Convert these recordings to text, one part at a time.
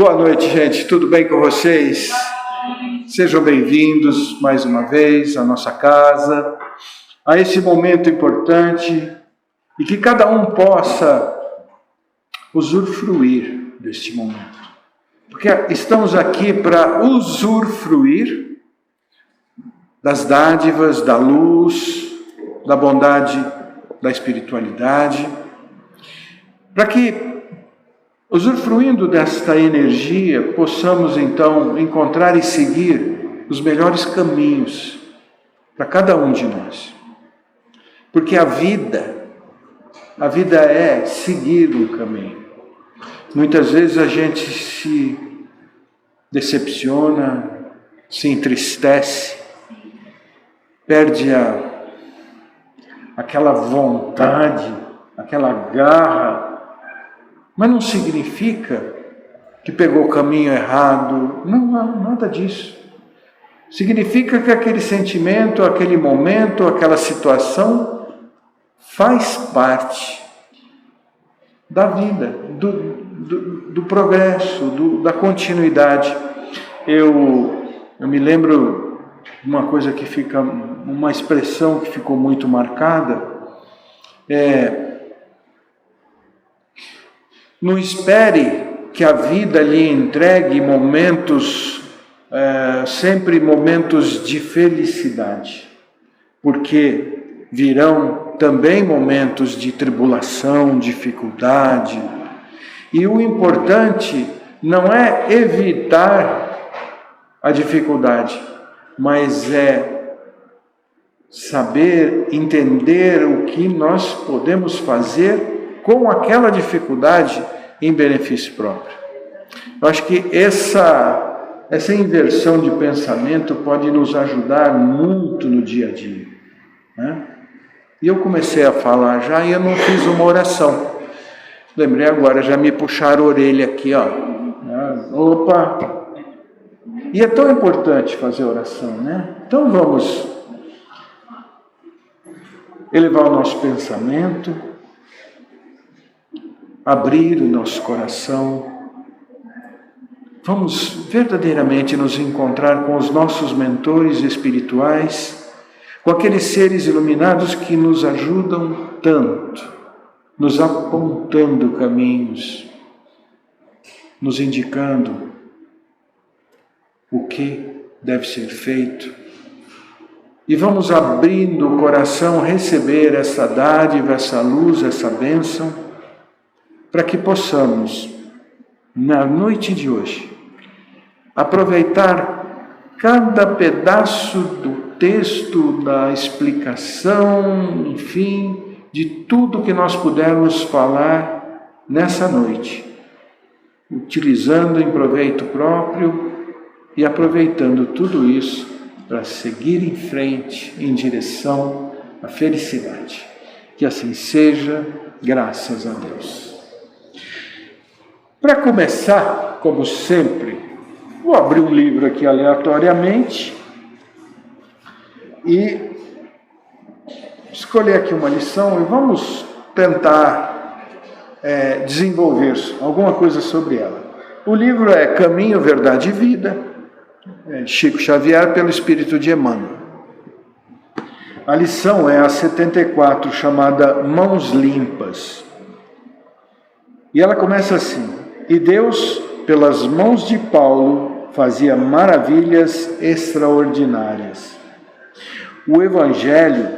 Boa noite, gente. Tudo bem com vocês? Sejam bem-vindos mais uma vez à nossa casa, a esse momento importante e que cada um possa usufruir deste momento. Porque estamos aqui para usufruir das dádivas, da luz, da bondade, da espiritualidade, para que, usufruindo desta energia, possamos então encontrar e seguir os melhores caminhos para cada um de nós. Porque a vida é seguir um caminho. Muitas vezes a gente se decepciona, se entristece, perde aquela vontade, aquela garra, mas não significa que pegou o caminho errado, não, nada disso. Significa que aquele sentimento, aquele momento, aquela situação faz parte da vida, do progresso, da continuidade. Eu me lembro de uma coisa que fica, uma expressão que ficou muito marcada, não espere que a vida lhe entregue momentos, sempre momentos de felicidade, porque virão também momentos de tribulação, dificuldade. E o importante não é evitar a dificuldade, mas é saber, entender o que nós podemos fazer com aquela dificuldade em benefício próprio. Eu acho que essa inversão de pensamento pode nos ajudar muito no dia a dia, né? E eu comecei a falar já e eu não fiz uma oração. Lembrei agora, já me puxaram a orelha aqui, ó. Opa! E é tão importante fazer oração, né? Então vamos elevar o nosso pensamento, abrir o nosso coração. Vamos verdadeiramente nos encontrar com os nossos mentores espirituais, com aqueles seres iluminados que nos ajudam tanto, nos apontando caminhos, nos indicando o que deve ser feito. E vamos abrindo o coração, receber essa dádiva, essa luz, essa bênção, para que possamos, na noite de hoje, aproveitar cada pedaço do texto, da explicação, enfim, de tudo que nós pudermos falar nessa noite, utilizando em proveito próprio e aproveitando tudo isso para seguir em frente em direção à felicidade. Que assim seja, graças a Deus. Para começar, como sempre, vou abrir um livro aqui aleatoriamente e escolher aqui uma lição e vamos tentar desenvolver alguma coisa sobre ela. O livro é Caminho, Verdade e Vida, Chico Xavier, pelo Espírito de Emmanuel. A lição é a 74, chamada Mãos Limpas. E ela começa assim: E Deus, pelas mãos de Paulo, fazia maravilhas extraordinárias. O Evangelho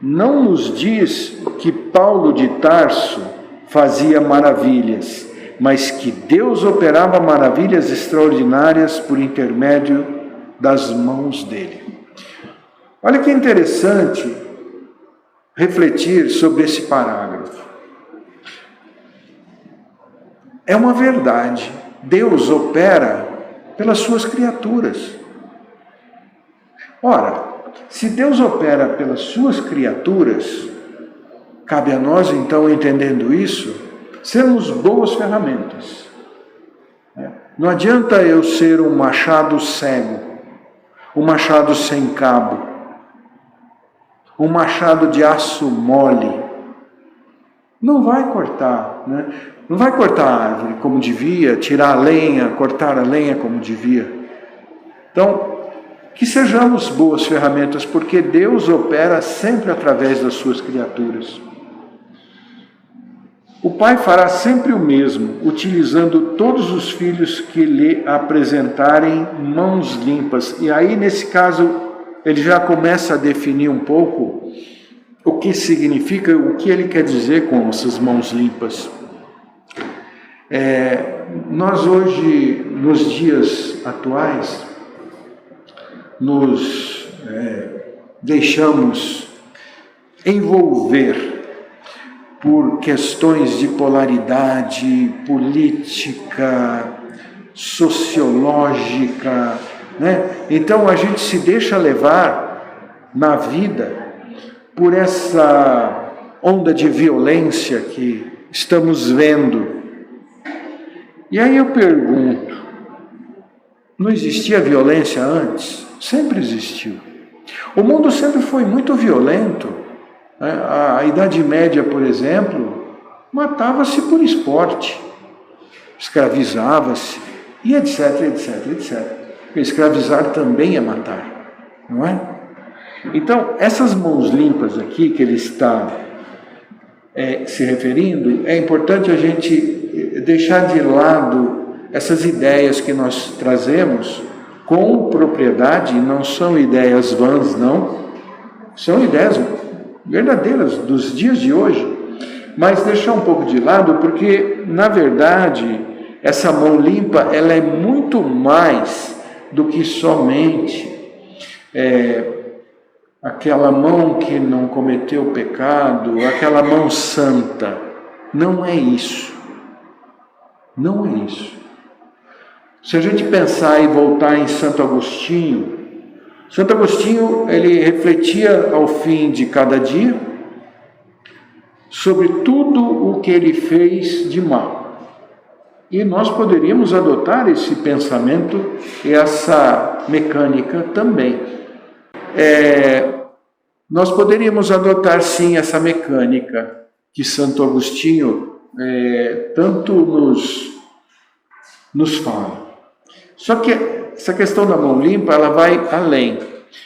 não nos diz que Paulo de Tarso fazia maravilhas, mas que Deus operava maravilhas extraordinárias por intermédio das mãos dele. Olha que interessante refletir sobre esse parágrafo. É uma verdade, Deus opera pelas suas criaturas. Ora, se Deus opera pelas suas criaturas, cabe a nós, então, entendendo isso, sermos boas ferramentas. Não adianta eu ser um machado cego, um machado sem cabo, um machado de aço mole. Não vai cortar né? Não vai cortar a árvore como devia, tirar a lenha, cortar a lenha como devia. Então, que sejamos boas ferramentas, porque Deus opera sempre através das suas criaturas. O Pai fará sempre o mesmo, utilizando todos os filhos que lhe apresentarem mãos limpas. E aí, nesse caso, ele já começa a definir um pouco o que significa, o que ele quer dizer com essas mãos limpas. Nós hoje, nos dias atuais, nos deixamos envolver por questões de polaridade política, sociológica, né? Então a gente se deixa levar na vida por essa onda de violência que estamos vendo. E aí eu pergunto, não existia violência antes? Sempre existiu. O mundo sempre foi muito violento. A Idade Média, por exemplo, matava-se por esporte, escravizava-se, e etc, etc, etc. Escravizar também é matar, não é? Então, essas mãos limpas aqui que ele está se referindo, é importante a gente deixar de lado essas ideias que nós trazemos com propriedade, não são ideias vãs, não, são ideias verdadeiras dos dias de hoje, mas deixar um pouco de lado, porque, na verdade, essa mão limpa, ela é muito mais do que somente aquela mão que não cometeu pecado, aquela mão santa. Não é isso. Não é isso. Se a gente pensar e voltar em Santo Agostinho, ele refletia ao fim de cada dia sobre tudo o que ele fez de mal. E nós poderíamos adotar esse pensamento e essa mecânica também. Nós poderíamos adotar sim essa mecânica que Santo Agostinho tanto nos fala. Só que essa questão da mão limpa, ela vai além.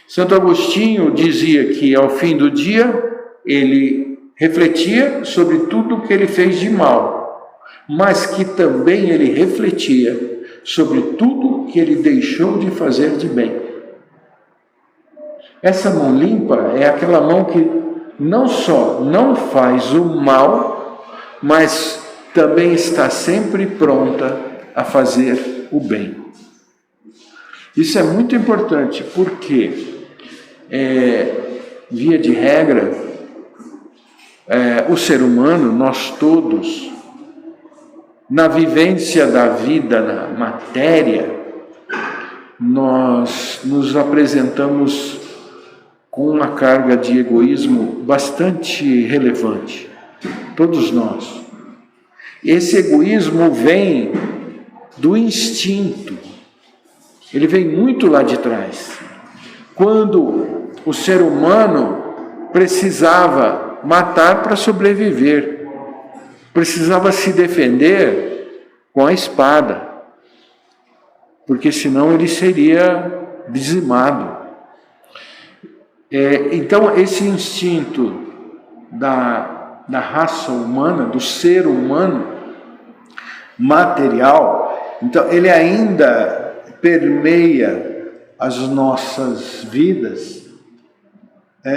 Santo Agostinho dizia que ao fim do dia ele refletia sobre tudo o que ele fez de mal, mas que também ele refletia sobre tudo que ele deixou de fazer de bem. Essa mão limpa é aquela mão que não só não faz o mal, mas também está sempre pronta a fazer o bem. Isso é muito importante, porque, via de regra, o ser humano, nós todos, na vivência da vida, na matéria, nós nos apresentamos com uma carga de egoísmo bastante relevante, todos nós. Esse egoísmo vem do instinto, ele vem muito lá de trás. Quando o ser humano precisava matar para sobreviver, precisava se defender com a espada, porque senão ele seria dizimado. Então, esse instinto da raça humana, do ser humano material, então ele ainda permeia as nossas vidas,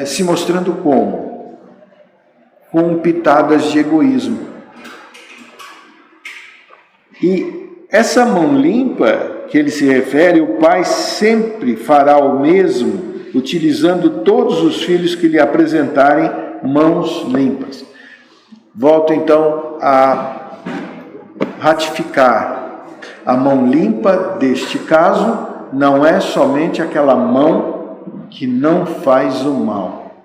se mostrando como? Com pitadas de egoísmo. E essa mão limpa que ele se refere, o Pai sempre fará o mesmo, utilizando todos os filhos que lhe apresentarem mãos limpas. Volto então a ratificar. A mão limpa, deste caso, não é somente aquela mão que não faz o mal,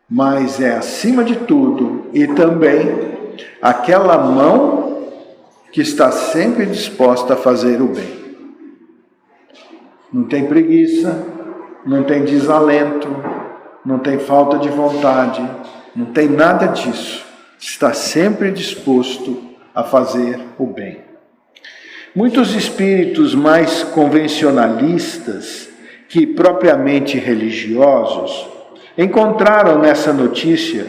mas é, acima de tudo, e também aquela mão que está sempre disposta a fazer o bem. Não tem preguiça, não tem desalento, não tem falta de vontade, não tem nada disso. está sempre disposto a fazer o bem. Muitos espíritos mais convencionalistas que propriamente religiosos encontraram nessa notícia,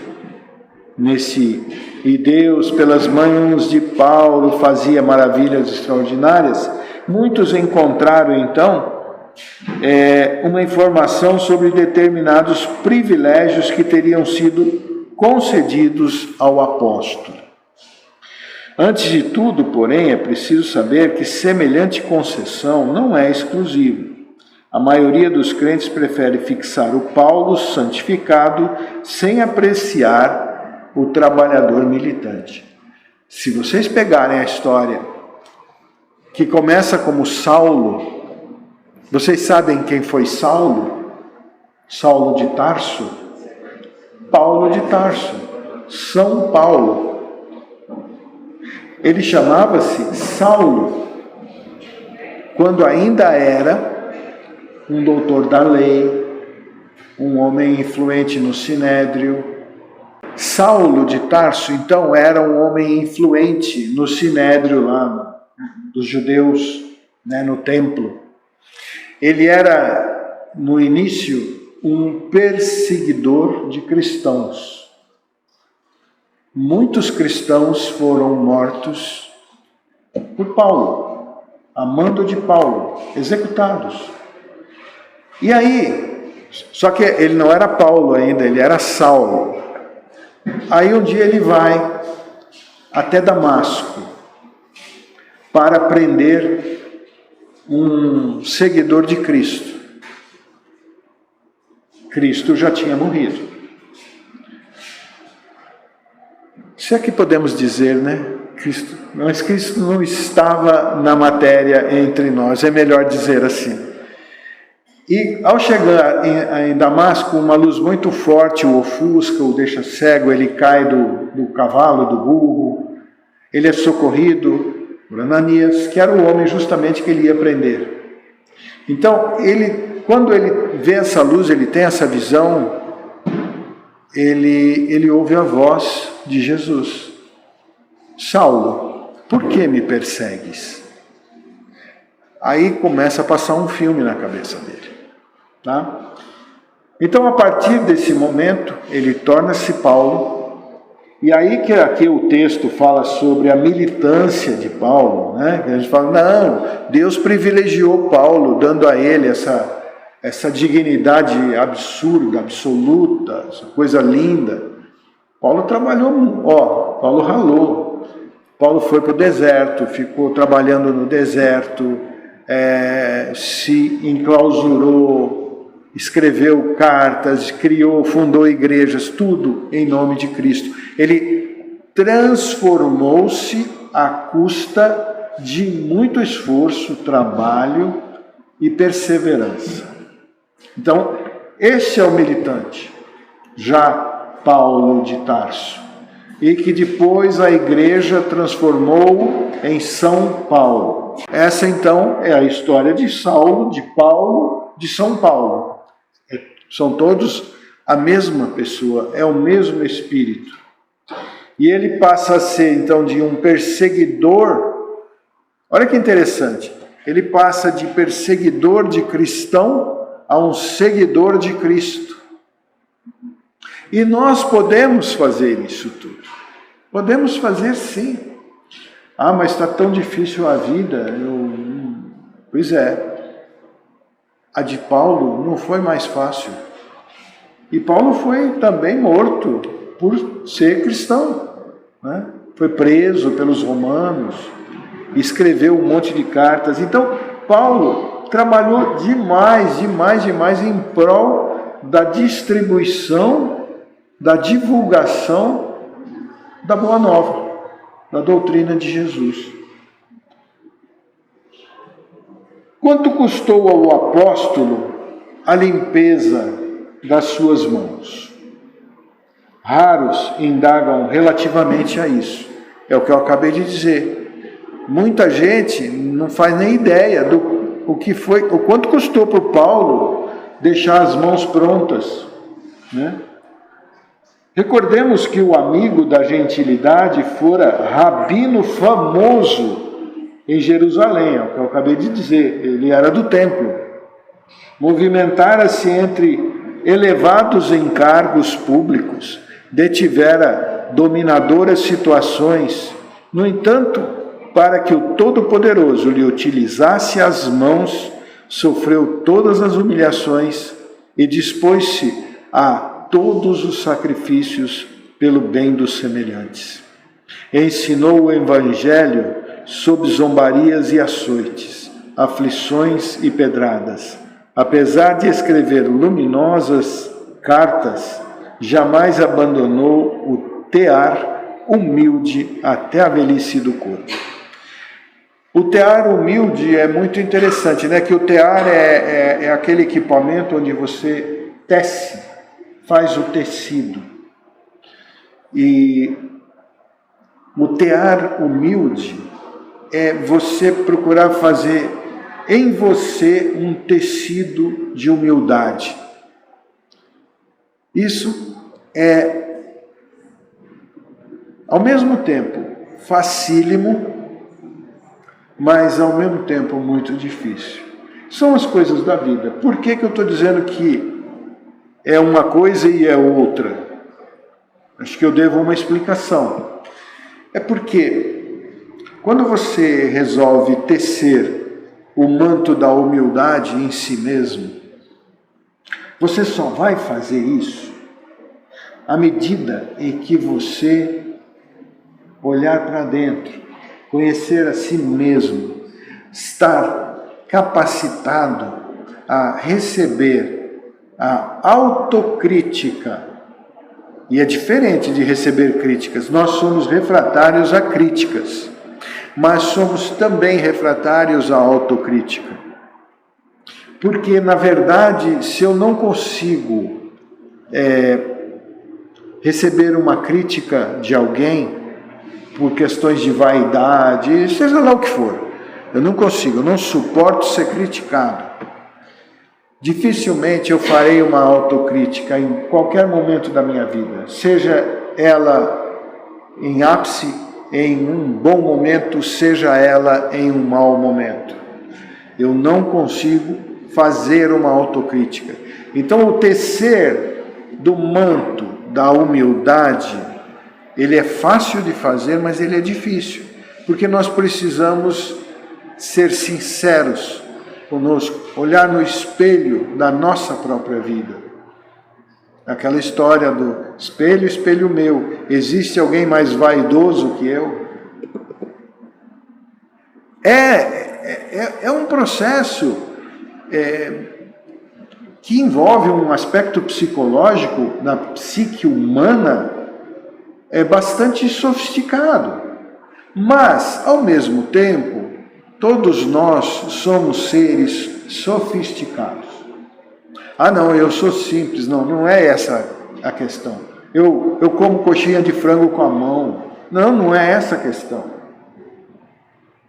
e Deus pelas mãos de Paulo fazia maravilhas extraordinárias, muitos encontraram então uma informação sobre determinados privilégios que teriam sido concedidos ao apóstolo. Antes de tudo, porém, é preciso saber que semelhante concessão não é exclusiva. A maioria dos crentes prefere fixar o Paulo santificado sem apreciar o trabalhador militante. Se vocês pegarem a história que começa como Saulo, vocês sabem quem foi Saulo? Saulo de Tarso? Paulo de Tarso, São Paulo. Ele chamava-se Saulo quando ainda era um doutor da lei, um homem influente no Sinédrio. Saulo de Tarso, então, era um homem influente no Sinédrio lá dos judeus, no templo. Ele era, no início, um perseguidor de cristãos. Muitos cristãos foram mortos por Paulo, a mando de Paulo, executados. E aí, só que ele não era Paulo ainda, ele era Saulo. Aí um dia ele vai até Damasco para prender um seguidor de Cristo. Cristo já tinha morrido. Se é que podemos dizer, mas Cristo não estava na matéria entre nós, é melhor dizer assim. E ao chegar em Damasco, uma luz muito forte o ofusca, o deixa cego, ele cai do cavalo, do burro, ele é socorrido por Ananias, que era o homem justamente que ele ia prender. Então, quando ele vê essa luz, ele tem essa visão, ele ouve a voz de Jesus. Saulo, por que me persegues? Aí começa a passar um filme na cabeça dele. Tá? Então, a partir desse momento, ele torna-se Paulo, e aí que aqui o texto fala sobre a militância de Paulo, que a gente fala, não, Deus privilegiou Paulo, dando a ele essa dignidade absurda, absoluta, essa coisa linda. Paulo trabalhou, Paulo ralou, Paulo foi para o deserto, ficou trabalhando no deserto, se enclausurou, escreveu cartas, fundou igrejas, tudo em nome de Cristo. Ele transformou-se à custa de muito esforço, trabalho e perseverança. Então, esse é o militante, já Paulo de Tarso, e que depois a igreja transformou em São Paulo. Essa, então, é a história de Saulo, de Paulo, de São Paulo. São todos a mesma pessoa, é o mesmo Espírito. E ele passa a ser, então, de um perseguidor. Olha que interessante. Ele passa de perseguidor de cristão a um seguidor de Cristo. E nós podemos fazer isso tudo. Podemos fazer sim. Mas está tão difícil a vida. Pois é. A de Paulo não foi mais fácil. E Paulo foi também morto por ser cristão. Foi preso pelos romanos, escreveu um monte de cartas. Então, Paulo trabalhou demais em prol da distribuição, da divulgação da Boa Nova, da doutrina de Jesus. Quanto custou ao apóstolo a limpeza das suas mãos? Raros indagam relativamente a isso. É o que eu acabei de dizer. Muita gente não faz nem ideia o quanto custou para o Paulo deixar as mãos prontas, Recordemos que o amigo da gentilidade fora rabino famoso em Jerusalém, é o que eu acabei de dizer, ele era do templo. Movimentara-se entre elevados encargos públicos, detivera dominadoras situações. No entanto, para que o Todo-Poderoso lhe utilizasse as mãos, sofreu todas as humilhações e dispôs-se a todos os sacrifícios pelo bem dos semelhantes. Ensinou o Evangelho sob zombarias e açoites, aflições e pedradas. Apesar de escrever luminosas cartas, jamais abandonou o tear humilde até a velhice do corpo. O tear humilde é muito interessante, né? Que o tear é aquele equipamento onde você tece, faz o tecido. E o tear humilde é você procurar fazer em você um tecido de humildade. Isso é, ao mesmo tempo, facílimo, mas ao mesmo tempo muito difícil. São as coisas da vida. Por que eu estou dizendo que é uma coisa e é outra? Acho que eu devo uma explicação. É porque quando você resolve tecer o manto da humildade em si mesmo, você só vai fazer isso à medida em que você olhar para dentro, conhecer a si mesmo, estar capacitado a receber a autocrítica. E é diferente de receber críticas. Nós somos refratários a críticas, mas somos também refratários à autocrítica. Porque, na verdade, se eu não consigo receber uma crítica de alguém, por questões de vaidade, seja lá o que for, eu não consigo, eu não suporto ser criticado. Dificilmente eu farei uma autocrítica em qualquer momento da minha vida, seja ela em ápice, em um bom momento, seja ela em um mau momento. Eu não consigo fazer uma autocrítica. Então, o tecer do manto da humildade, ele é fácil de fazer, mas ele é difícil, porque nós precisamos ser sinceros conosco, olhar no espelho da nossa própria vida. Aquela história do espelho, espelho meu, existe alguém mais vaidoso que eu? É um processo que envolve um aspecto psicológico na psique humana bastante sofisticado. Mas, ao mesmo tempo, todos nós somos seres sofisticados. Ah, não, eu sou simples. Não, não é essa a questão. Eu como coxinha de frango com a mão. Não, não é essa a questão.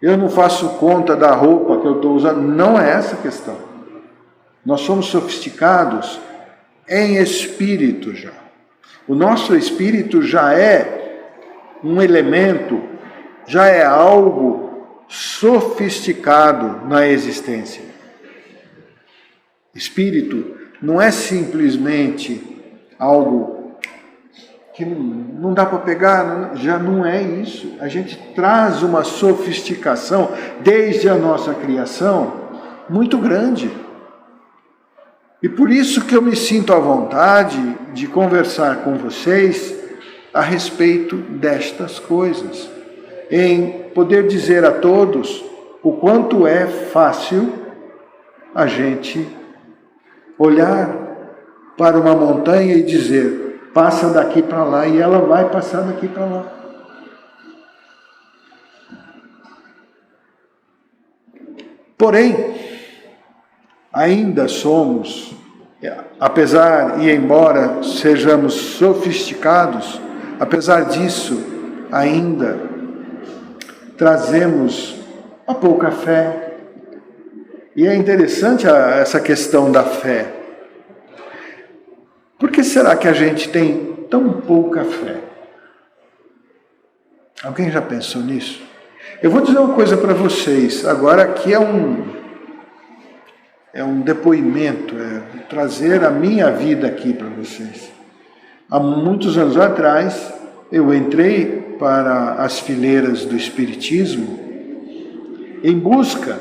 Eu não faço conta da roupa que eu estou usando. Não é essa a questão. Nós somos sofisticados em espírito já. O nosso espírito já é um elemento, já é algo sofisticado na existência. Espírito não é simplesmente algo que não dá para pegar, já não é isso. A gente traz uma sofisticação desde a nossa criação muito grande. E por isso que eu me sinto à vontade de conversar com vocês a respeito destas coisas, em poder dizer a todos o quanto é fácil a gente olhar para uma montanha e dizer, passa daqui para lá, e ela vai passar daqui para lá. Porém, ainda somos, apesar e embora sejamos sofisticados, apesar disso, ainda trazemos a pouca fé. E é interessante essa questão da fé. Por que será que a gente tem tão pouca fé. Alguém já pensou nisso? Eu vou dizer uma coisa para vocês, agora aqui é um depoimento, trazer a minha vida aqui para vocês. Há muitos anos atrás, eu entrei para as fileiras do Espiritismo em busca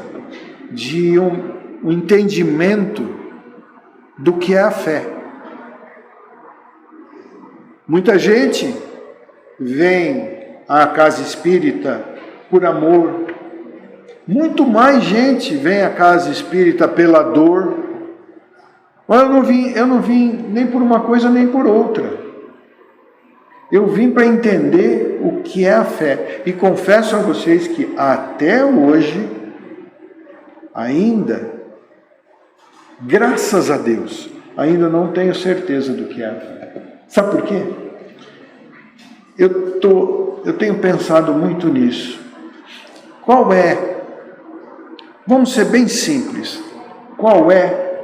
de um entendimento do que é a fé. Muita gente vem à casa espírita por amor. Muito mais gente vem à casa espírita pela dor. Mas eu não vim nem por uma coisa nem por outra. Eu vim para entender o que é a fé. E confesso a vocês que até hoje, ainda, graças a Deus, ainda não tenho certeza do que é a fé. Sabe por quê? Eu tenho pensado muito nisso. Qual é, vamos ser bem simples, qual é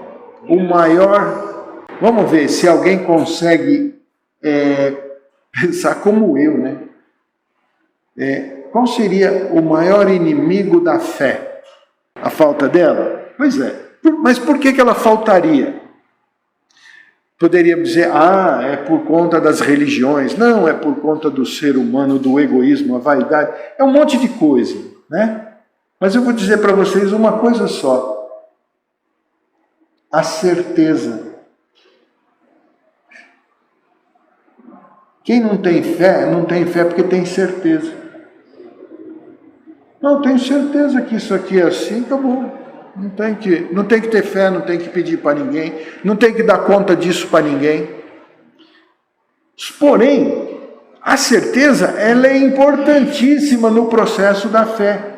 o maior, vamos ver se alguém consegue pensar como eu, né? Qual seria o maior inimigo da fé? A falta dela? Pois é, mas por que ela faltaria? Poderíamos dizer, é por conta das religiões. Não, é por conta do ser humano, do egoísmo, a vaidade. É um monte de coisa, né? Mas eu vou dizer para vocês uma coisa só. A certeza. Quem não tem fé porque tem certeza. Não, tenho certeza que isso aqui é assim, acabou. Não tem que ter fé, não tem que pedir para ninguém, não tem que dar conta disso para ninguém. Porém, a certeza, ela é importantíssima no processo da fé.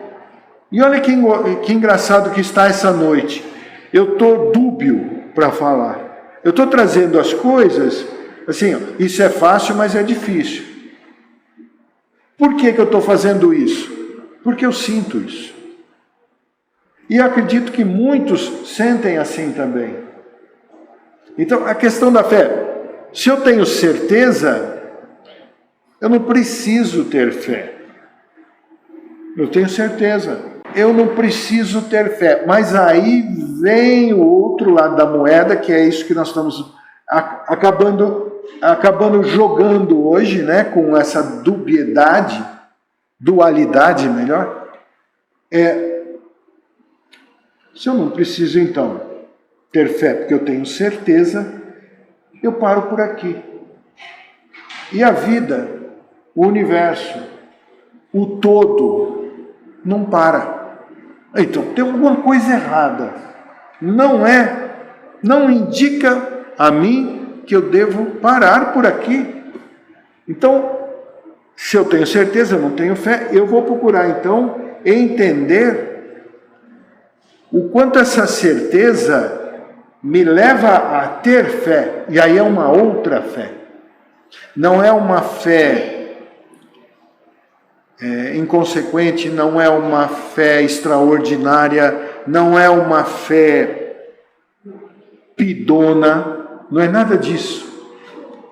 E olha que engraçado que está essa noite. Eu estou dúbio para falar. Eu estou trazendo as coisas, assim, isso é fácil, mas é difícil. Por que eu estou fazendo isso? Porque eu sinto isso. E acredito que muitos sentem assim também. Então, a questão da fé. Se eu tenho certeza, eu não preciso ter fé. Eu tenho certeza. Eu não preciso ter fé. Mas aí vem o outro lado da moeda, que é isso que nós estamos acabando jogando hoje, né, com essa dualidade melhor. Se eu não preciso, então, ter fé, porque eu tenho certeza, eu paro por aqui. E a vida, o universo, o todo, não para. Então, tem alguma coisa errada. Não indica a mim que eu devo parar por aqui. Então, se eu tenho certeza, eu não tenho fé, eu vou procurar, então, entender o quanto essa certeza me leva a ter fé. E aí é uma outra fé. Não é uma fé inconsequente, não é uma fé extraordinária, não é uma fé pidona, não é nada disso.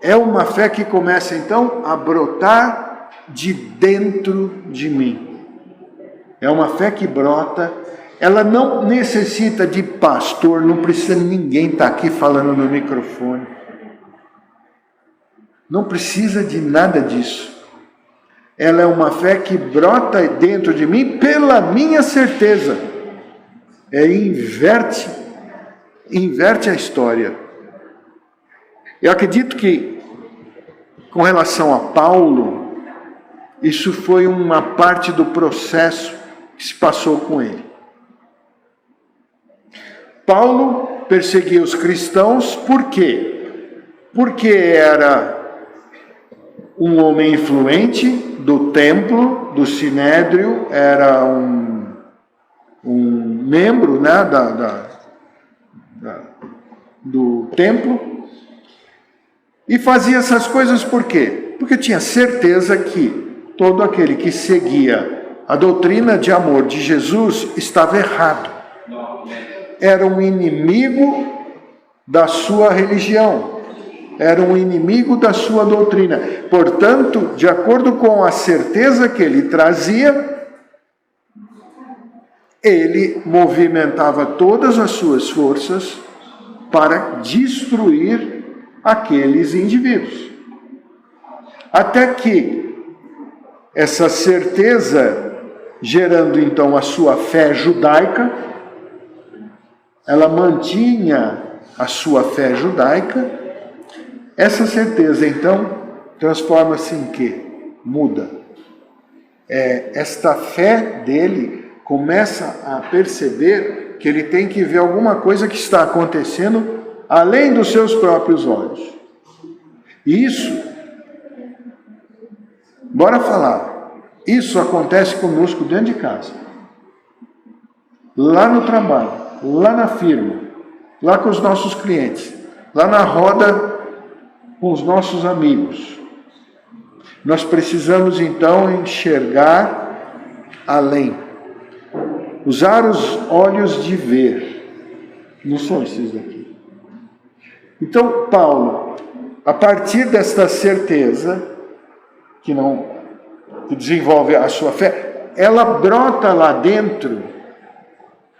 É uma fé que começa então a brotar de dentro de mim. É uma fé que brota, ela não necessita de pastor, não precisa ninguém estar aqui falando no microfone. Não precisa de nada disso. Ela é uma fé que brota dentro de mim pela minha certeza. Inverte a história. Eu acredito que, com relação a Paulo, isso foi uma parte do processo que se passou com ele. Paulo perseguia os cristãos, por quê? Porque era um homem influente do templo, do sinédrio, era um membro, né, do templo, e fazia essas coisas por quê? Porque tinha certeza que todo aquele que seguia a doutrina de amor de Jesus estava errado. Era um inimigo da sua religião. era um inimigo da sua doutrina. Portanto, de acordo com a certeza que ele trazia, ele movimentava todas as suas forças para destruir aqueles indivíduos. Até que essa certeza, gerando então a sua fé judaica, ela mantinha a sua fé judaica. Essa certeza então transforma-se em quê? Muda. Esta fé dele começa a perceber que ele tem que ver alguma coisa que está acontecendo além dos seus próprios olhos. E isso, bora falar, isso acontece conosco dentro de casa, lá no trabalho, lá na firma, lá com os nossos clientes, lá na roda com os nossos amigos. Nós precisamos então enxergar além, usar os olhos de ver. Não são esses daqui. Então, Paulo, a partir desta certeza, que desenvolve a sua fé, ela brota lá dentro,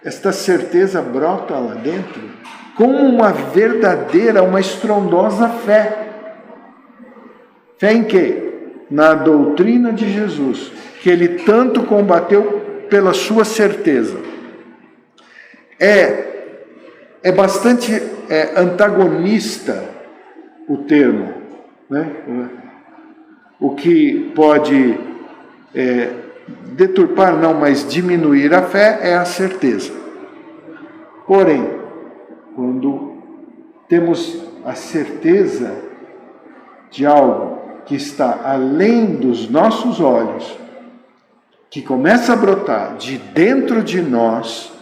esta certeza brota lá dentro, com uma verdadeira, uma estrondosa fé. Fé em quê? Na doutrina de Jesus, que ele tanto combateu pela sua certeza. É bastante antagonista o termo, né? O que pode deturpar, não, mas diminuir a fé é a certeza. Porém, quando temos a certeza de algo que está além dos nossos olhos, que começa a brotar de dentro de nós,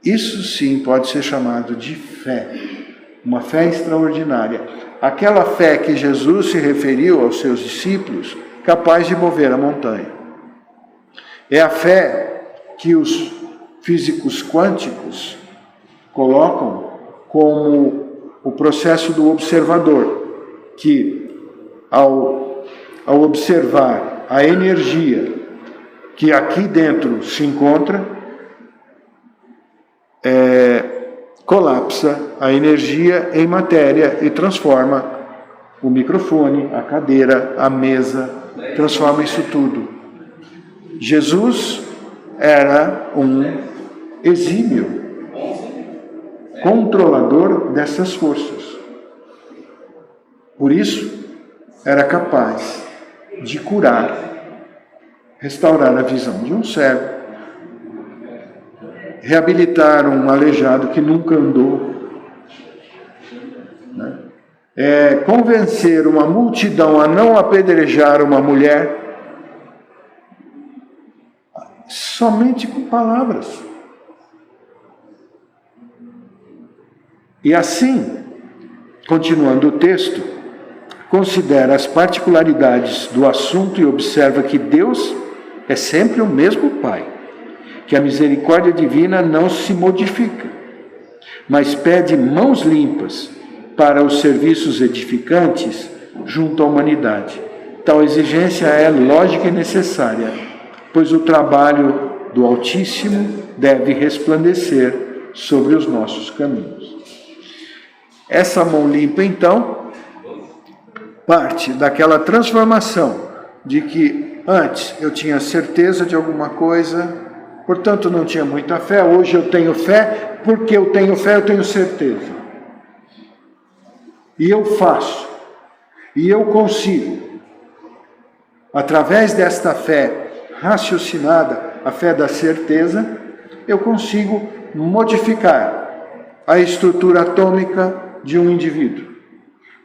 isso sim pode ser chamado de fé, uma fé extraordinária. Aquela fé que Jesus se referiu aos seus discípulos, capaz de mover a montanha. É a fé que os físicos quânticos colocam como o processo do observador, que ao observar a energia que aqui dentro se encontra, colapsa a energia em matéria e transforma o microfone, a cadeira, a mesa, transforma isso tudo. Jesus era um exímio controlador dessas forças. Por isso, era capaz de curar, restaurar a visão de um cego, reabilitar um aleijado que nunca andou, né? Convencer uma multidão a não apedrejar uma mulher, somente com palavras. E assim, continuando o texto, considera as particularidades do assunto e observa que Deus é sempre o mesmo Pai, que a misericórdia divina não se modifica, mas pede mãos limpas para os serviços edificantes junto à humanidade. Tal exigência é lógica e necessária, pois o trabalho do Altíssimo deve resplandecer sobre os nossos caminhos. Essa mão limpa, então, parte daquela transformação de que antes eu tinha certeza de alguma coisa, portanto não tinha muita fé. Hoje eu tenho fé, porque eu tenho fé, eu tenho certeza. E eu faço, e eu consigo, através desta fé raciocinada, a fé da certeza, eu consigo modificar a estrutura atômica de um indivíduo.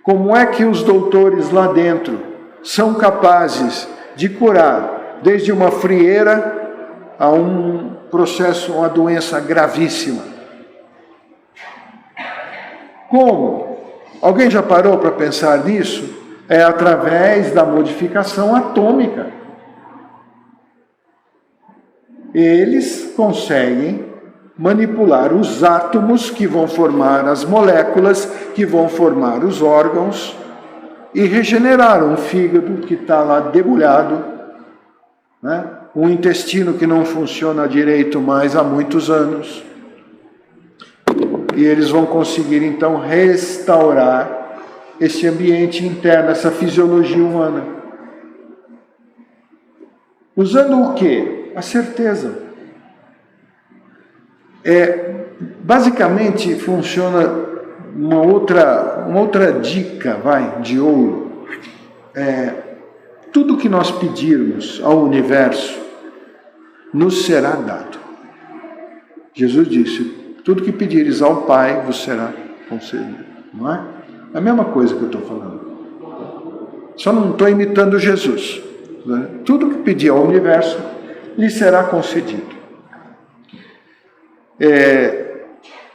Como é que os doutores lá dentro são capazes de curar desde uma frieira a um processo, uma doença gravíssima? Como? Alguém já parou para pensar nisso? É através da modificação atômica. Eles conseguem manipular os átomos que vão formar as moléculas, que vão formar os órgãos, e regenerar um fígado que está lá debulhado, né? Um intestino que não funciona direito mais há muitos anos. E eles vão conseguir, então, restaurar esse ambiente interno, essa fisiologia humana. Usando o quê? A certeza. Basicamente, funciona uma outra dica, de ouro. Tudo que nós pedirmos ao universo nos será dado. Jesus disse: tudo que pedires ao Pai vos será concedido. Não é? É a mesma coisa que eu estou falando. Só não estou imitando Jesus. Né? Tudo que pedir ao universo lhe será concedido.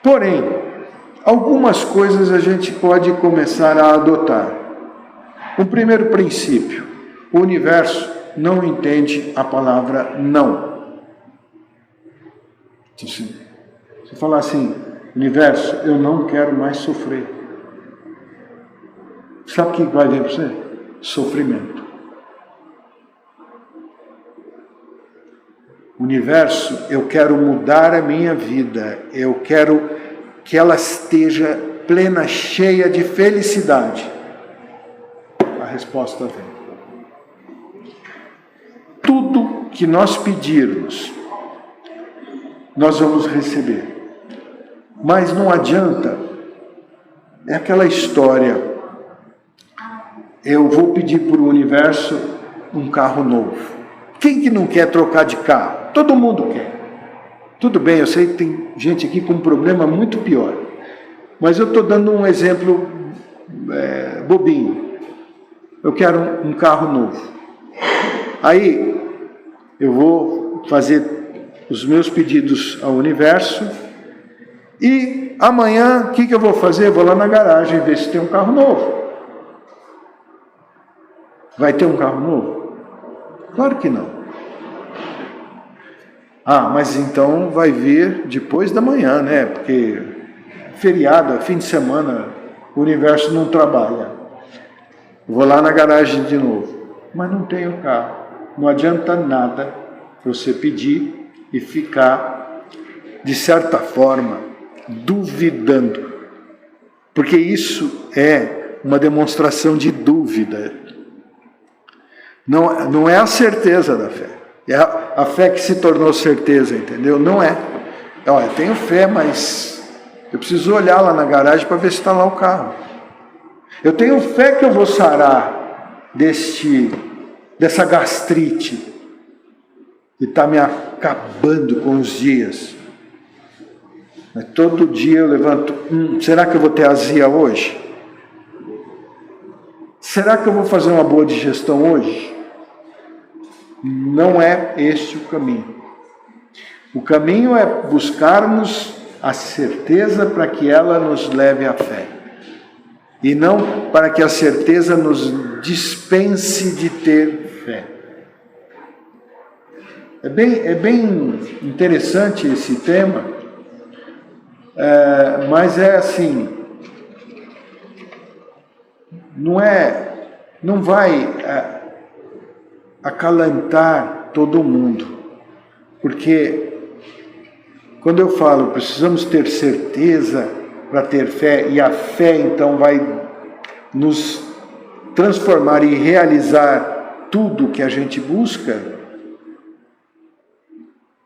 Porém, algumas coisas a gente pode começar a adotar. O primeiro princípio: o universo não entende a palavra não. Se falar assim: universo, eu não quero mais sofrer, sabe o que vai vir para você? Sofrimento. Universo, eu quero mudar a minha vida, eu quero que ela esteja plena, cheia de felicidade. A resposta vem. Tudo que nós pedirmos, nós vamos receber. Mas não adianta, é aquela história: eu vou pedir para o universo um carro novo. Quem que não quer trocar de carro? Todo mundo quer. Tudo bem, eu sei que tem gente aqui com um problema muito pior, mas eu estou dando um exemplo bobinho. Eu quero um carro novo. Aí eu vou fazer os meus pedidos ao universo e amanhã o que eu vou fazer? Eu vou lá na garagem ver se tem um carro novo. Vai ter um carro novo? Claro que não. Mas então vai vir depois da manhã, né? Porque feriado, fim de semana, o universo não trabalha. Vou lá na garagem de novo. Mas não tenho carro. Não adianta nada você pedir e ficar, de certa forma, duvidando. Porque isso é uma demonstração de dúvida. Não é a certeza da fé. É a fé que se tornou certeza, entendeu? Não é. Eu tenho fé, mas eu preciso olhar lá na garagem para ver se está lá o carro. Eu tenho fé que eu vou sarar dessa gastrite que está me acabando com os dias. Mas todo dia eu levanto: será que eu vou ter azia hoje? Será que eu vou fazer uma boa digestão hoje? Não é este o caminho. O caminho é buscarmos a certeza para que ela nos leve à fé. E não para que a certeza nos dispense de ter fé. É bem interessante esse tema, mas é assim, não vai acalentar todo mundo, porque quando eu falo precisamos ter certeza para ter fé, e a fé então vai nos transformar e realizar tudo que a gente busca,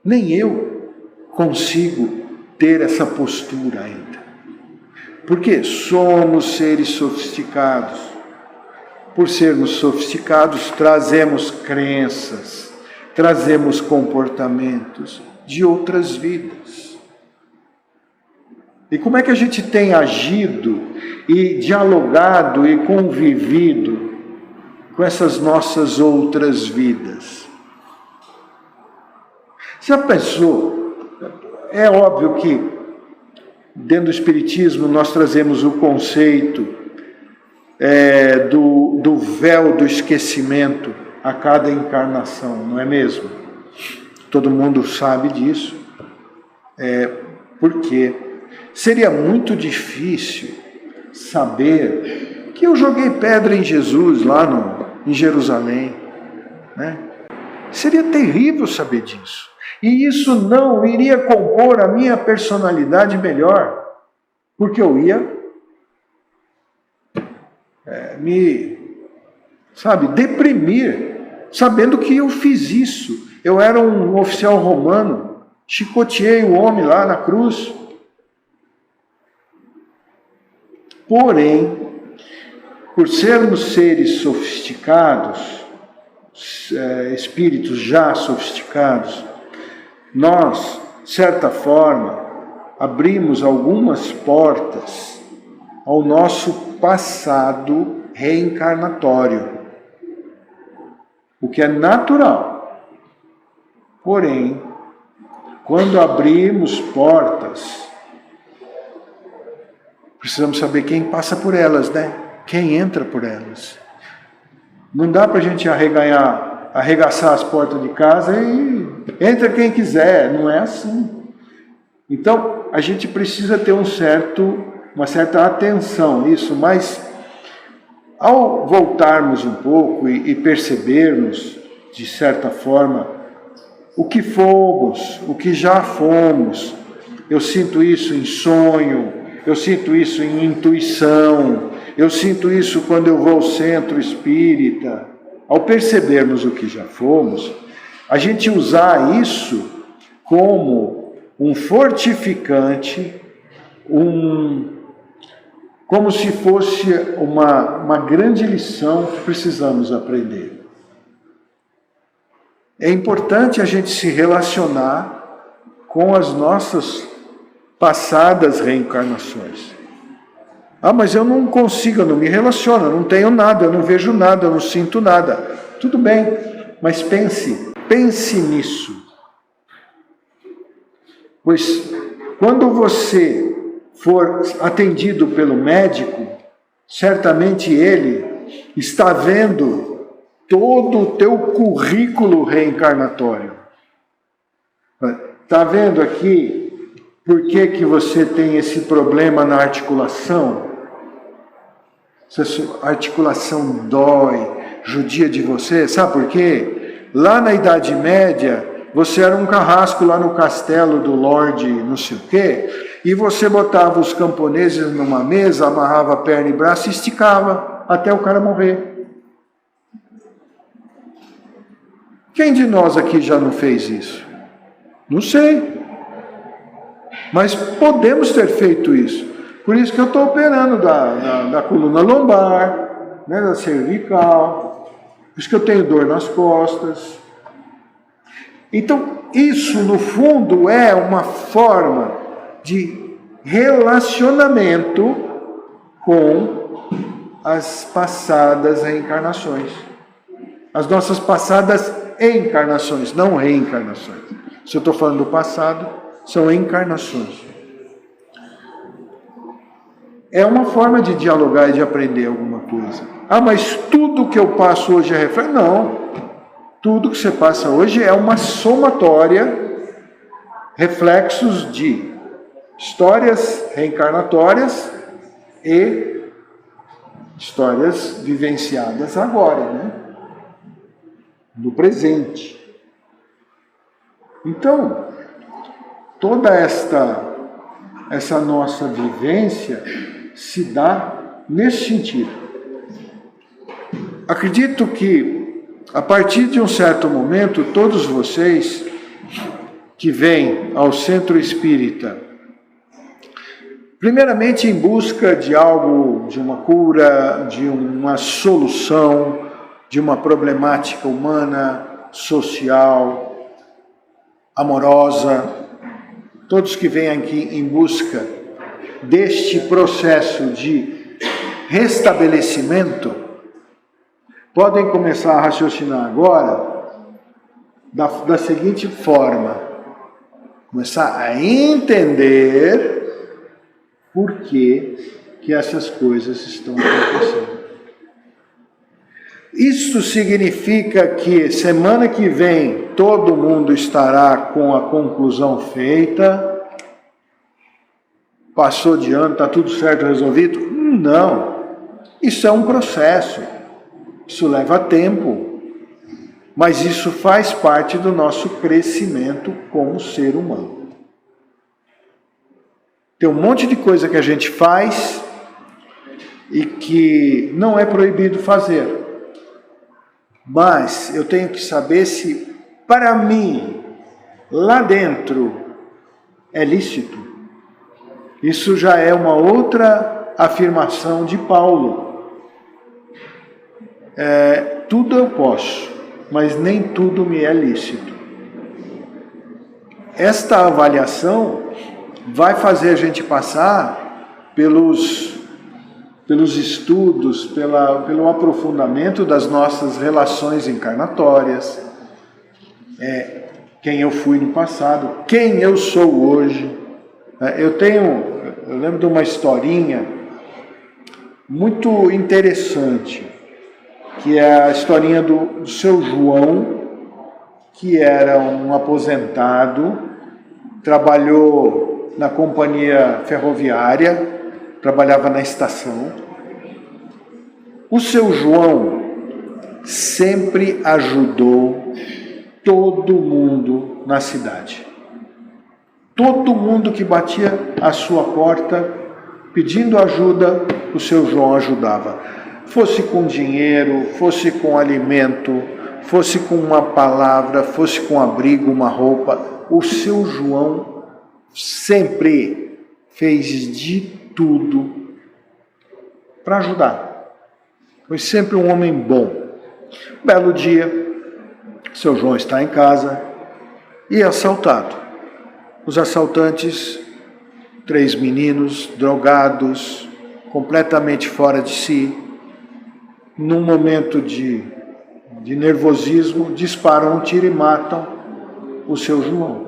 nem eu consigo ter essa postura ainda, porque somos seres sofisticados. Por sermos sofisticados, trazemos crenças, trazemos comportamentos de outras vidas. E como é que a gente tem agido e dialogado e convivido com essas nossas outras vidas? Já pensou? É óbvio que dentro do Espiritismo nós trazemos o conceito do véu do esquecimento a cada encarnação, não é mesmo? Todo mundo sabe disso. Porque seria muito difícil saber que eu joguei pedra em Jesus lá em Jerusalém, né? Seria terrível saber disso. E isso não iria compor a minha personalidade melhor, porque eu ia deprimir, sabendo que eu fiz isso. Eu era um oficial romano, chicoteei o homem lá na cruz. Porém, por sermos seres sofisticados, espíritos já sofisticados, nós, de certa forma, abrimos algumas portas ao nosso passado reencarnatório, o que é natural. Porém, quando abrimos portas, precisamos saber quem passa por elas, né? Quem entra por elas. Não dá para a gente arregaçar as portas de casa e entra quem quiser, não é assim. Então, a gente precisa ter uma certa atenção nisso, mas ao voltarmos um pouco e percebermos, de certa forma, o que fomos, o que já fomos, eu sinto isso em sonho, eu sinto isso em intuição, eu sinto isso quando eu vou ao centro espírita. Ao percebermos o que já fomos, a gente usar isso como um fortificante, como se fosse uma grande lição que precisamos aprender. É importante a gente se relacionar com as nossas passadas reencarnações. Ah, mas eu não consigo, eu não me relaciono, eu não tenho nada, eu não vejo nada, eu não sinto nada. Tudo bem, mas pense nisso. Pois quando você for atendido pelo médico, certamente ele está vendo todo o teu currículo reencarnatório. Está vendo aqui por que você tem esse problema na articulação? Se a sua articulação dói, judia de você, sabe por quê? Lá na Idade Média, você era um carrasco lá no castelo do Lorde não sei o quê, e você botava os camponeses numa mesa, amarrava perna e braço e esticava até o cara morrer. Quem de nós aqui já não fez isso? Não sei. Mas podemos ter feito isso. Por isso que eu estou operando da coluna lombar, né, da cervical. Por isso que eu tenho dor nas costas. Então, isso no fundo é uma forma de relacionamento com as passadas reencarnações. As nossas passadas encarnações, não reencarnações. Se eu estou falando do passado, são encarnações. É uma forma de dialogar e de aprender alguma coisa. Ah, mas tudo que eu passo hoje é reflexo? Não. Tudo que você passa hoje é uma somatória, reflexos de histórias reencarnatórias e histórias vivenciadas agora, né? No presente. Então, toda essa nossa vivência se dá nesse sentido. Acredito que, a partir de um certo momento, todos vocês que vêm ao centro espírita, primeiramente em busca de algo, de uma cura, de uma solução, de uma problemática humana, social, amorosa, todos que vêm aqui em busca deste processo de restabelecimento, podem começar a raciocinar agora da seguinte forma: começar a entender por que essas coisas estão acontecendo. Isso significa que semana que vem todo mundo estará com a conclusão feita? passou de ano, está tudo certo, resolvido. Não. Isso é um processo. Isso leva tempo. Mas isso faz parte do nosso crescimento como ser humano. Tem um monte de coisa que a gente faz e que não é proibido fazer. Mas eu tenho que saber se, para mim, lá dentro, é lícito. Isso já é uma outra afirmação de Paulo. Tudo eu posso, mas nem tudo me é lícito. Esta avaliação vai fazer a gente passar pelos estudos, pelo aprofundamento das nossas relações encarnatórias, quem eu fui no passado, quem eu sou hoje. Eu lembro de uma historinha muito interessante, que é a historinha do seu João, que era um aposentado, trabalhou na companhia ferroviária, trabalhava na estação. O seu João sempre ajudou todo mundo na cidade. Todo mundo que batia à sua porta pedindo ajuda, o seu João ajudava. Fosse com dinheiro, fosse com alimento, fosse com uma palavra, fosse com abrigo, uma roupa. O seu João sempre fez de tudo para ajudar. Foi sempre um homem bom. Um belo dia, seu João está em casa e é assaltado. Os assaltantes, 3 meninos drogados, completamente fora de si, num momento de nervosismo, disparam um tiro e matam o seu João,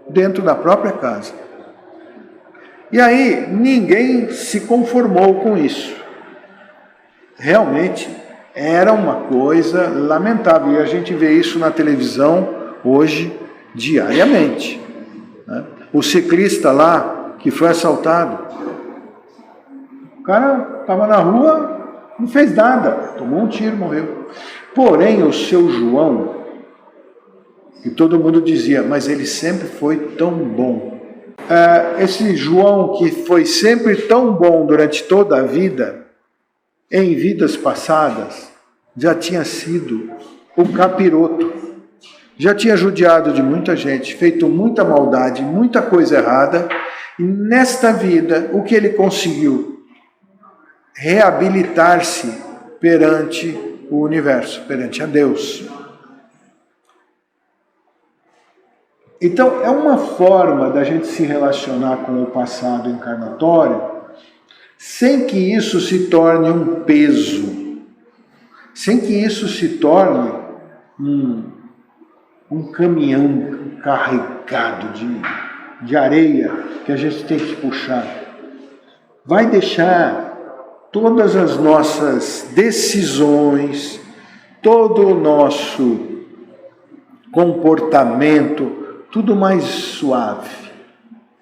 dentro da própria casa. E aí, ninguém se conformou com isso. Realmente, era uma coisa lamentável. E a gente vê isso na televisão hoje, diariamente. O ciclista lá, que foi assaltado, o cara estava na rua, não fez nada, tomou um tiro, morreu. Porém, o seu João, e todo mundo dizia, mas ele sempre foi tão bom. Esse João que foi sempre tão bom durante toda a vida, em vidas passadas, já tinha sido o capiroto. Já tinha judiado de muita gente, feito muita maldade, muita coisa errada. E nesta vida, o que ele conseguiu? Reabilitar-se perante o universo, perante a Deus. Então, é uma forma da gente se relacionar com o passado encarnatório, sem que isso se torne um peso, sem que isso se torne um caminhão carregado de areia que a gente tem que puxar. Vai deixar todas as nossas decisões, todo o nosso comportamento, tudo mais suave,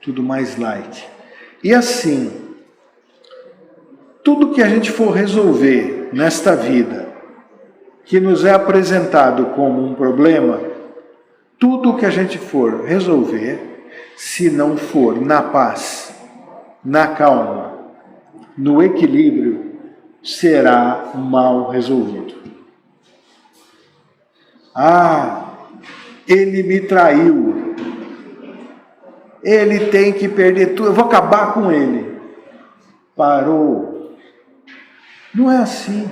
tudo mais light. E assim, tudo que a gente for resolver nesta vida, que nos é apresentado como um problema, tudo que a gente for resolver, se não for na paz, na calma, no equilíbrio, será mal resolvido. Ele me traiu. Ele tem que perder tudo. Eu vou acabar com ele. Parou. Não é assim.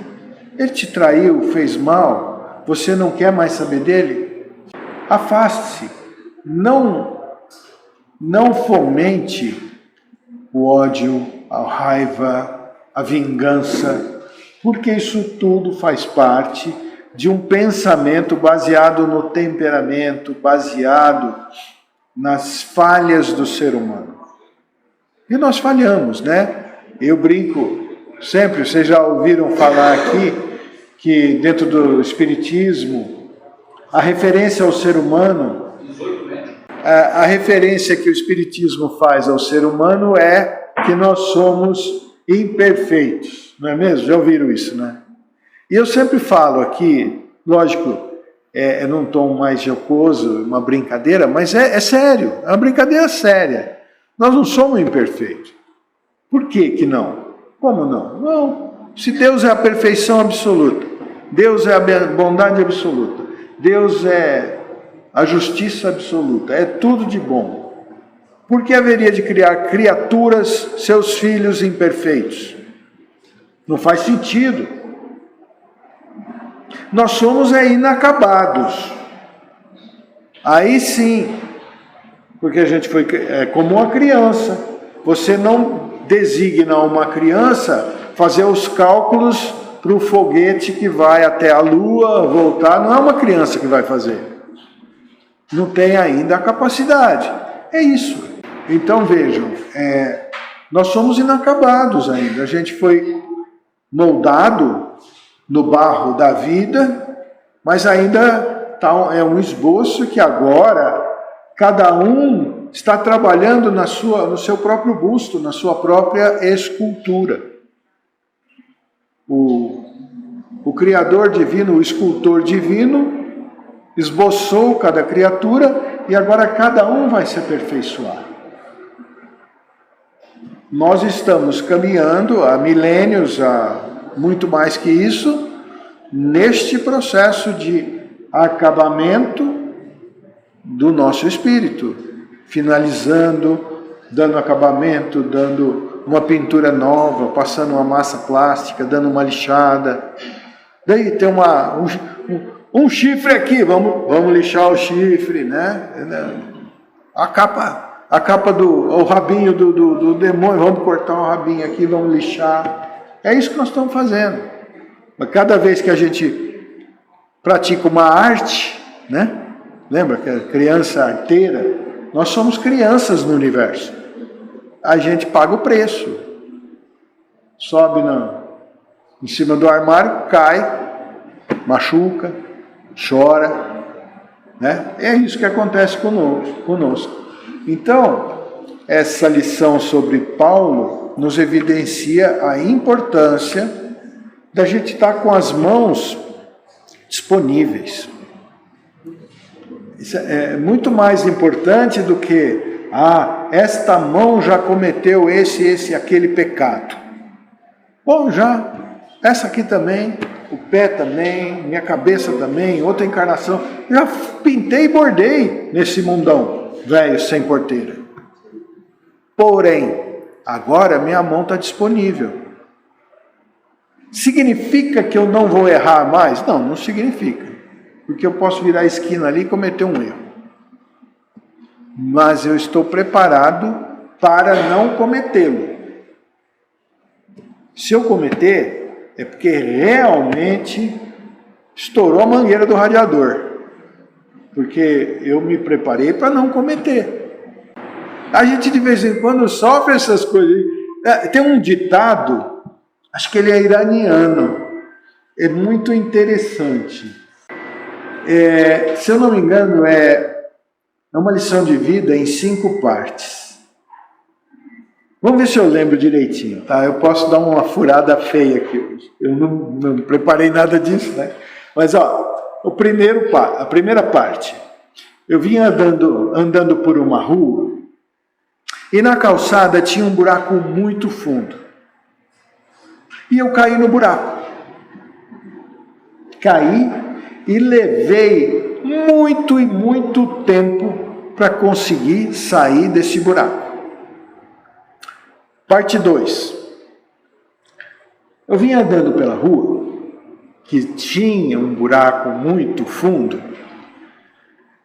Ele te traiu, fez mal. Você não quer mais saber dele? Afaste-se. Não fomente o ódio, a raiva, a vingança, porque isso tudo faz parte de um pensamento baseado no temperamento, baseado nas falhas do ser humano. E nós falhamos, né? Eu brinco sempre, vocês já ouviram falar aqui, que dentro do Espiritismo, a referência ao ser humano, a referência que o Espiritismo faz ao ser humano é que nós somos imperfeitos, não é mesmo? Já ouviram isso, né? E eu sempre falo aqui, lógico, num tom mais jocoso, uma brincadeira, mas é sério, é uma brincadeira séria. Nós não somos imperfeitos. Por que não? Como não? Não. Se Deus é a perfeição absoluta, Deus é a bondade absoluta, Deus é a justiça absoluta, é tudo de bom. Por que haveria de criar criaturas, seus filhos imperfeitos? Não faz sentido. Nós somos inacabados. Aí sim, porque a gente foi como uma criança. Você não designa uma criança fazer os cálculos para o foguete que vai até a Lua, voltar. Não é uma criança que vai fazer. Não tem ainda a capacidade. É isso. Então vejam, nós somos inacabados ainda. A gente foi moldado no barro da vida, mas ainda é um esboço que agora cada um está trabalhando no seu próprio busto, na sua própria escultura. O Criador divino, o escultor divino, esboçou cada criatura e agora cada um vai se aperfeiçoar. Nós estamos caminhando há milênios, há muito mais que isso, neste processo de acabamento do nosso espírito, finalizando, dando acabamento, dando uma pintura nova, passando uma massa plástica, dando uma lixada. Daí tem um chifre aqui, vamos lixar o chifre, né? A capa o rabinho do demônio, vamos cortar um rabinho aqui, vamos lixar. É isso que nós estamos fazendo. Mas cada vez que a gente pratica uma arte, né? Lembra que a criança arteira? Nós somos crianças no universo. A gente paga o preço. Sobe em cima do armário, cai, machuca, chora, né? É isso que acontece conosco. Então, essa lição sobre Paulo nos evidencia a importância da gente estar com as mãos disponíveis. Isso é muito mais importante do que, esta mão já cometeu esse, aquele pecado. Bom, já, essa aqui também, o pé também, minha cabeça também, outra encarnação. Já pintei e bordei nesse mundão velho sem porteira. Porém, agora minha mão está disponível. Significa que eu não vou errar mais? Não, não significa. Porque eu posso virar a esquina ali e cometer um erro. Mas eu estou preparado para não cometê-lo. Se eu cometer, é porque realmente estourou a mangueira do radiador. Porque eu me preparei para não cometer. A gente de vez em quando sofre essas coisas. Tem um ditado, acho que ele é iraniano, é muito interessante. Se eu não me engano, é uma lição de vida em 5 partes. Vamos ver se eu lembro direitinho, tá? Eu posso dar uma furada feia aqui hoje. Eu não preparei nada disso, né? Mas, a primeira parte. Eu vinha andando por uma rua e na calçada tinha um buraco muito fundo. E eu caí no buraco. Caí e levei muito e muito tempo para conseguir sair desse buraco. Parte 2. Eu vinha andando pela rua, que tinha um buraco muito fundo,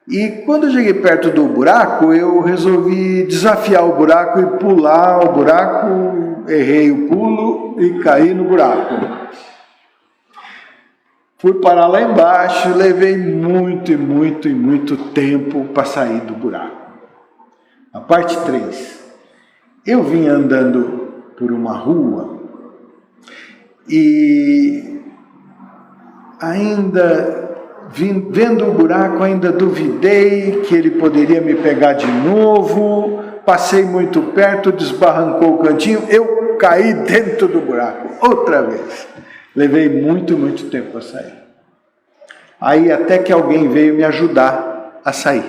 e quando eu cheguei perto do buraco, eu resolvi desafiar o buraco e pular o buraco, errei o pulo e caí no buraco. Fui parar lá embaixo, levei muito e muito e muito tempo para sair do buraco. A parte 3. Eu vim andando por uma rua e ainda vendo o buraco, ainda duvidei que ele poderia me pegar de novo, passei muito perto, desbarrancou o cantinho, eu caí dentro do buraco, outra vez. Levei muito, muito tempo a sair. Aí até que alguém veio me ajudar a sair.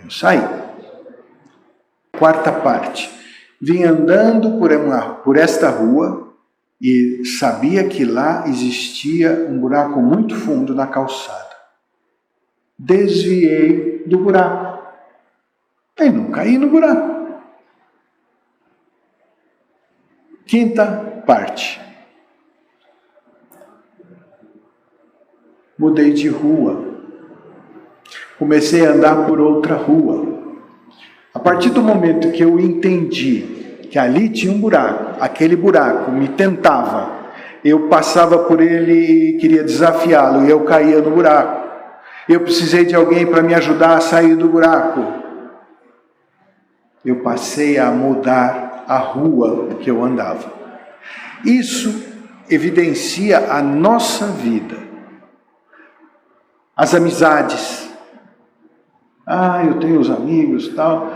Eu saí. Quarta parte. Vim andando por esta rua e sabia que lá existia um buraco muito fundo na calçada. Desviei do buraco. E não caí no buraco. Quinta parte. Mudei de rua. Comecei a andar por outra rua. A partir do momento que eu entendi que ali tinha um buraco, aquele buraco me tentava, eu passava por ele e queria desafiá-lo, e eu caía no buraco. Eu precisei de alguém para me ajudar a sair do buraco. Eu passei a mudar a rua que eu andava. Isso evidencia a nossa vida. As amizades. Eu tenho os amigos e tal.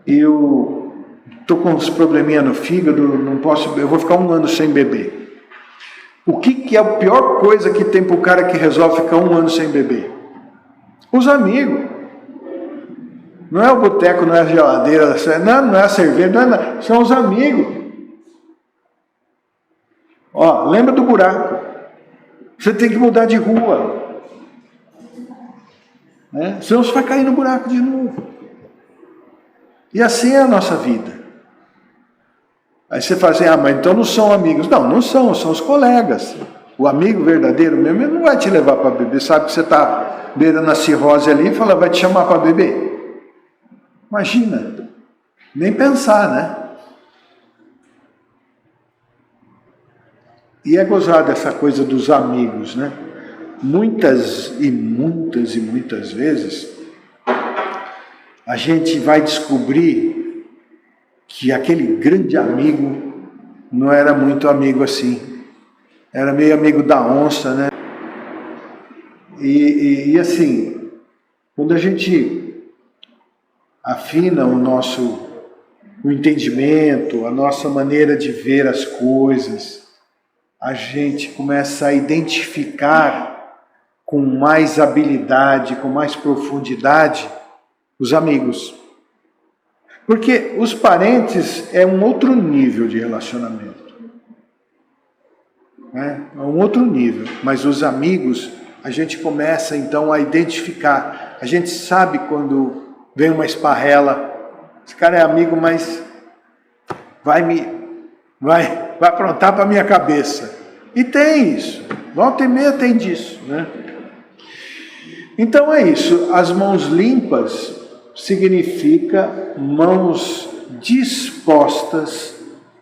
Eu estou com uns probleminha no fígado, não posso, eu vou ficar 1 ano sem beber. O que é a pior coisa que tem para o cara que resolve ficar 1 ano sem beber? Os amigos. Não é o boteco, não é a geladeira, não é a cerveja, não é nada, são os amigos. Lembra do buraco. Você tem que mudar de rua. Senão você vai cair no buraco de novo. E assim é a nossa vida. Aí você fala assim, mas então não são amigos. Não, não são os colegas. O amigo verdadeiro mesmo, ele não vai te levar para beber. Sabe que você está beirando a cirrose ali e fala, vai te chamar para beber. Imagina. Nem pensar, né? E é gozado essa coisa dos amigos, né? Muitas vezes, a gente vai descobrir que aquele grande amigo não era muito amigo assim. Era meio amigo da onça, né? E assim, quando a gente afina o entendimento, a nossa maneira de ver as coisas, a gente começa a identificar com mais habilidade, com mais profundidade, os amigos. Porque os parentes é um outro nível de relacionamento. É um outro nível. Mas os amigos, a gente começa então a identificar. A gente sabe quando vem uma esparrela, esse cara é amigo, mas vai aprontar para a minha cabeça. E tem isso. Volta e meia tem disso, né? Então é isso. As mãos limpas significa mãos dispostas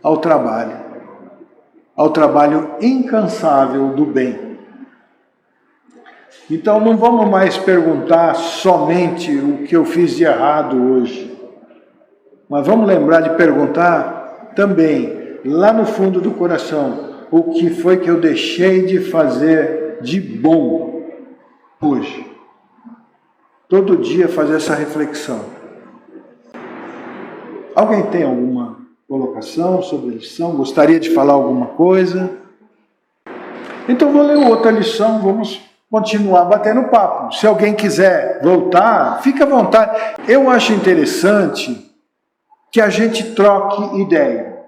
ao trabalho incansável do bem. Então não vamos mais perguntar somente o que eu fiz de errado hoje, mas vamos lembrar de perguntar também, lá no fundo do coração, o que foi que eu deixei de fazer de bom hoje. Todo dia fazer essa reflexão. Alguém tem alguma colocação sobre a lição? Gostaria de falar alguma coisa? Então vou ler outra lição, vamos continuar batendo papo. Se alguém quiser voltar, fica à vontade. Eu acho interessante que a gente troque ideia.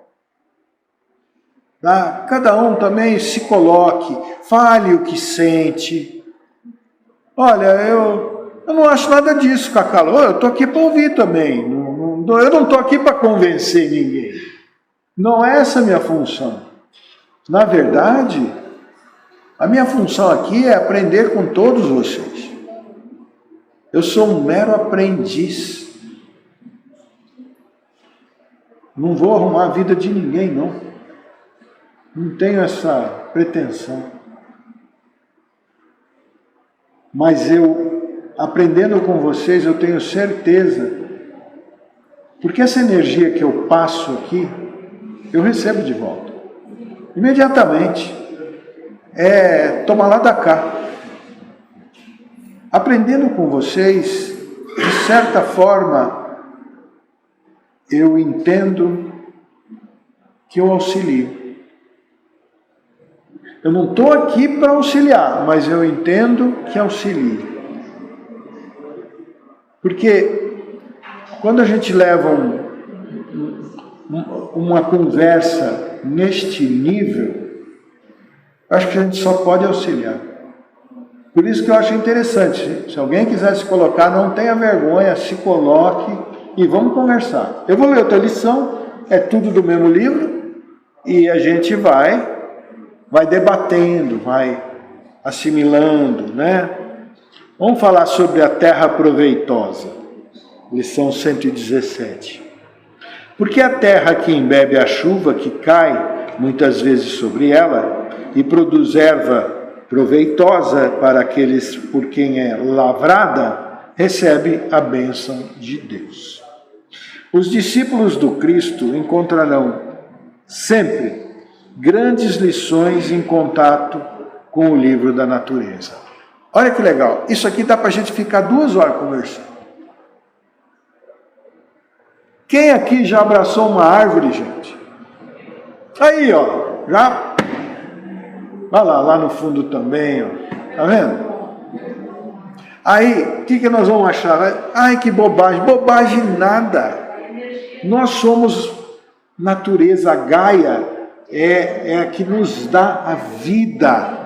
Tá? Cada um também se coloque, fale o que sente. Olha, eu não acho nada disso, Cacalo. Eu estou aqui para ouvir também. Eu não estou aqui para convencer ninguém. Não é essa a minha função. Na verdade, a minha função aqui é aprender com todos vocês. Eu sou um mero aprendiz. Não vou arrumar a vida de ninguém, não. Não tenho essa pretensão. Mas aprendendo com vocês, eu tenho certeza, porque essa energia que eu passo aqui, eu recebo de volta. Imediatamente. Toma lá da cá. Aprendendo com vocês, de certa forma, eu entendo que eu auxilio. Eu não estou aqui para auxiliar, mas eu entendo que auxilio. Porque quando a gente leva uma conversa neste nível, acho que a gente só pode auxiliar. Por isso que eu acho interessante, se alguém quiser se colocar, não tenha vergonha, se coloque e vamos conversar. Eu vou ler outra lição, é tudo do mesmo livro, e a gente vai debatendo, vai assimilando, né? Vamos falar sobre a terra proveitosa, lição 117. Porque a terra que embebe a chuva que cai muitas vezes sobre ela e produz erva proveitosa para aqueles por quem é lavrada, recebe a bênção de Deus. Os discípulos do Cristo encontrarão sempre grandes lições em contato com o livro da natureza. Olha que legal, isso aqui dá para a gente ficar 2 horas conversando. Quem aqui já abraçou uma árvore, gente? Aí, ó, já... Vai lá no fundo também, ó. Tá vendo? Aí, o que nós vamos achar? Ai, que bobagem. Bobagem nada. Nós somos natureza. Gaia é a que nos dá a vida.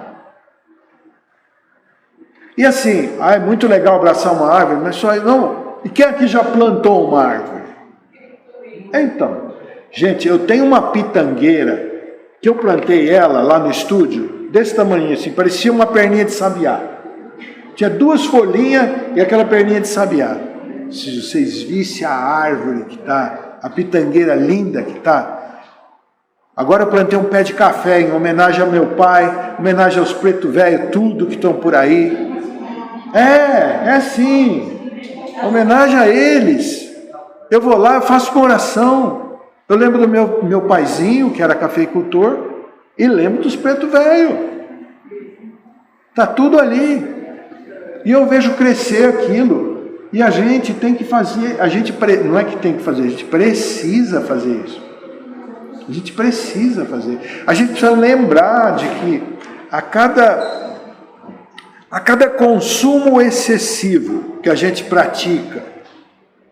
E assim, é muito legal abraçar uma árvore, mas só não. E quem aqui já plantou uma árvore? Então, gente, eu tenho uma pitangueira que eu plantei ela lá no estúdio, desse tamanho assim, parecia uma perninha de sabiá. Tinha 2 folhinhas e aquela perninha de sabiá. Se vocês vissem a árvore que está, a pitangueira linda que está. Agora eu plantei um pé de café em homenagem ao meu pai, homenagem aos preto velho, tudo que estão por aí. É assim, homenagem a eles. Eu vou lá, eu faço uma oração. Eu lembro do meu paizinho, que era cafeicultor, e lembro dos preto velho. Está tudo ali. E eu vejo crescer aquilo. E a gente tem que fazer, não é que tem que fazer, a gente precisa fazer isso. A gente precisa fazer. A gente precisa lembrar de que a cada consumo excessivo que a gente pratica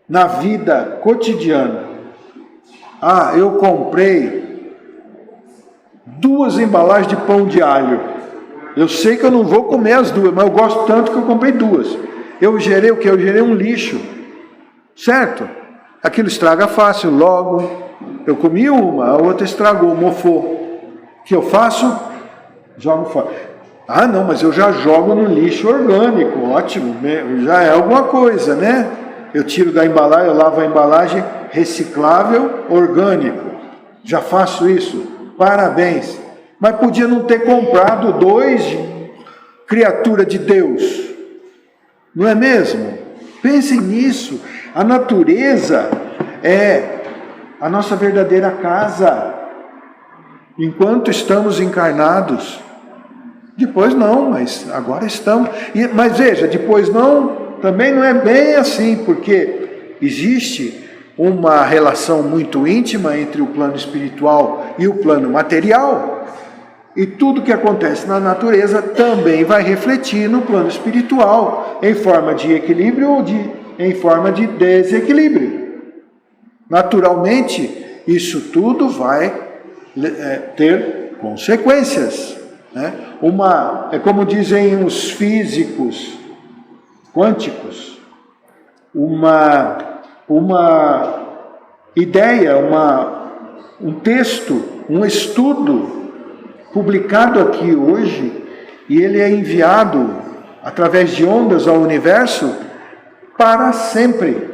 na vida cotidiana, eu comprei 2 embalagens de pão de alho. Eu sei que eu não vou comer as 2, mas eu gosto tanto que eu comprei 2. Eu gerei o quê? Eu gerei um lixo. Certo? Aquilo estraga fácil. Logo, eu comi uma, a outra estragou, mofou. O que eu faço? Jogo fora. Não, mas eu já jogo no lixo orgânico. Ótimo, já é alguma coisa, né? Eu tiro da embalagem, eu lavo a embalagem reciclável, orgânico. Já faço isso. Parabéns. Mas podia não ter comprado 2 criatura de Deus. Não é mesmo? Pensem nisso. A natureza é a nossa verdadeira casa. Enquanto estamos encarnados. Depois não, mas agora estamos. Mas veja, depois não, também não é bem assim, porque existe uma relação muito íntima entre o plano espiritual e o plano material. E tudo que acontece na natureza também vai refletir no plano espiritual, em forma de equilíbrio ou em forma de desequilíbrio. Naturalmente, isso tudo vai ter consequências. Né? É como dizem os físicos quânticos, uma ideia, um texto, um estudo publicado aqui hoje, e ele é enviado através de ondas ao universo para sempre.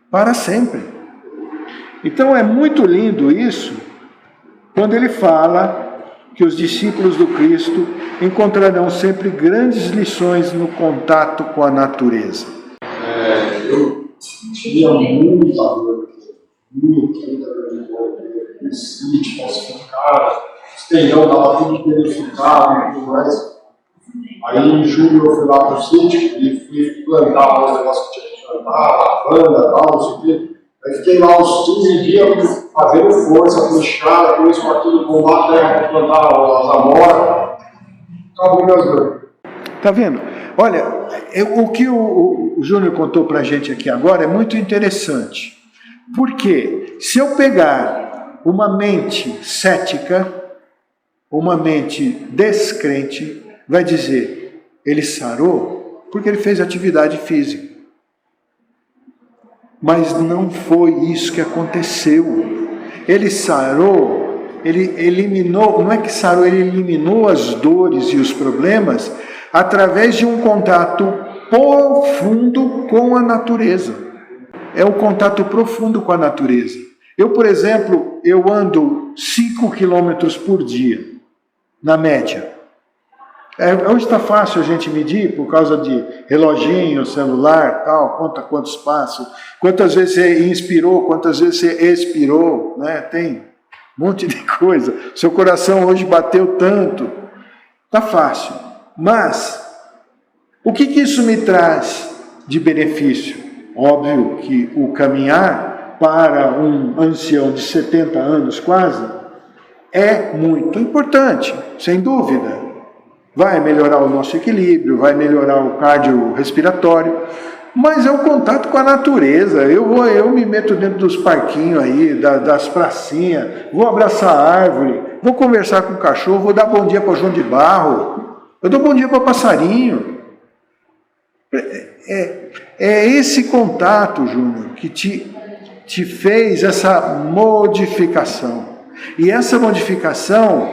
Para sempre. Então é muito lindo isso, quando ele fala que os discípulos do Cristo encontrarão sempre grandes lições no contato com a natureza. Eu tinha muita dor, sítio falsificado, estendão, estava tudo danificado e tudo mais. Aí em julho eu fui lá para o sítio e fui plantar os negócios que tinha que plantar, lavanda, tal, não sei o quê. Aí fiquei lá uns 15 dias fazendo força, puxada, com isso, com aquilo, com a terra para plantar as amoras. Acabou minhas dores. Tá vendo? Olha, o que o Júnior contou pra gente aqui agora é muito interessante. Porque se eu pegar uma mente cética, uma mente descrente, vai dizer, ele sarou porque ele fez atividade física. Mas não foi isso que aconteceu. Ele sarou, ele eliminou, não é que sarou, ele eliminou as dores e os problemas através de um contato profundo com a natureza. É um contato profundo com a natureza. Eu, por exemplo, eu ando 5 quilômetros por dia, na média. Hoje está fácil a gente medir por causa de reloginho, celular, tal, conta quantos passos, quantas vezes você inspirou, quantas vezes você expirou, né? Tem um monte de coisa. Seu coração hoje bateu tanto. Está fácil. Mas, o que isso me traz de benefício? Óbvio que o caminhar para um ancião de 70 anos quase é muito importante, sem dúvida. Vai melhorar o nosso equilíbrio, vai melhorar o cardiorrespiratório, mas é o contato com a natureza. Eu me meto dentro dos parquinhos aí, das pracinhas, vou abraçar a árvore, vou conversar com o cachorro, vou dar bom dia para o João de Barro, eu dou bom dia para o passarinho. É esse contato, Júnior, que te fez essa modificação. E essa modificação,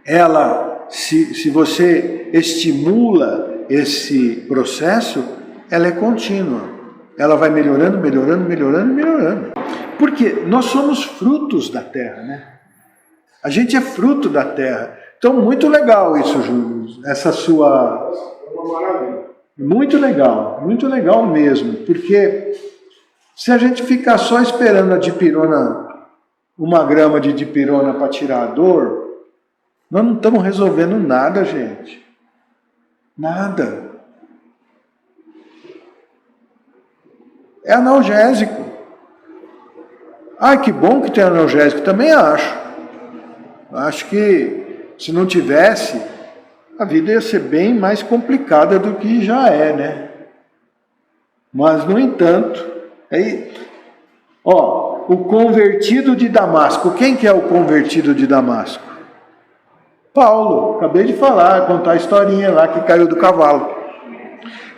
ela, se você estimula esse processo, ela é contínua. Ela vai melhorando, melhorando, melhorando, melhorando. Porque nós somos frutos da terra, né? A gente é fruto da terra. Então, muito legal isso, Júnior. Essa sua... muito legal mesmo. Porque se a gente ficar só esperando a dipirona, uma grama de dipirona para tirar a dor, nós não estamos resolvendo nada, gente. Nada. É analgésico. Ai, que bom que tem analgésico. Também acho. Acho que se não tivesse, a vida ia ser bem mais complicada do que já é, né? Mas, no entanto, o convertido de Damasco. Quem que é o convertido de Damasco? Paulo, acabei de falar, contar a historinha lá que caiu do cavalo.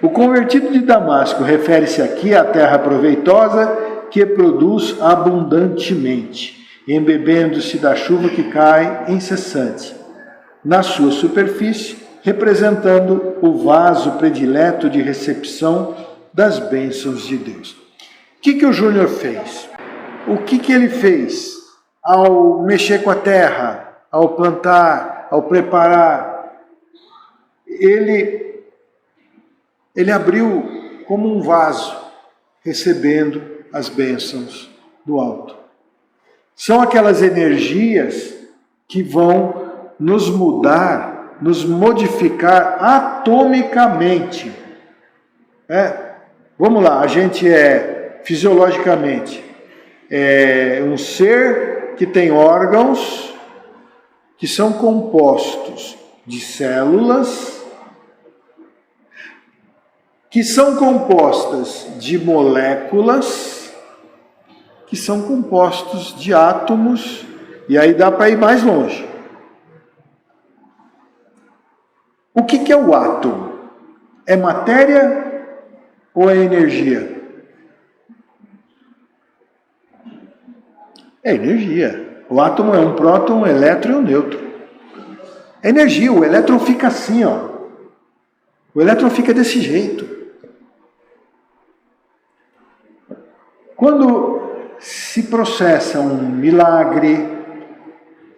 O convertido de Damasco refere-se aqui à terra proveitosa que produz abundantemente, embebendo-se da chuva que cai incessante na sua superfície, representando o vaso predileto de recepção das bênçãos de Deus. O que o Júnior fez? O que ele fez ao mexer com a terra, ao plantar, ao preparar? Ele abriu como um vaso, recebendo as bênçãos do alto. São aquelas energias que vão nos mudar, nos modificar atomicamente. Vamos lá, a gente é fisiologicamente um ser que tem órgãos que são compostos de células, que são compostas de moléculas, que são compostos de átomos, e aí dá para ir mais longe. O que é o átomo? É matéria ou é energia? É energia. O átomo é um próton, um elétron e um nêutron. É energia. O elétron fica assim, ó. O elétron fica desse jeito. Quando se processa um milagre,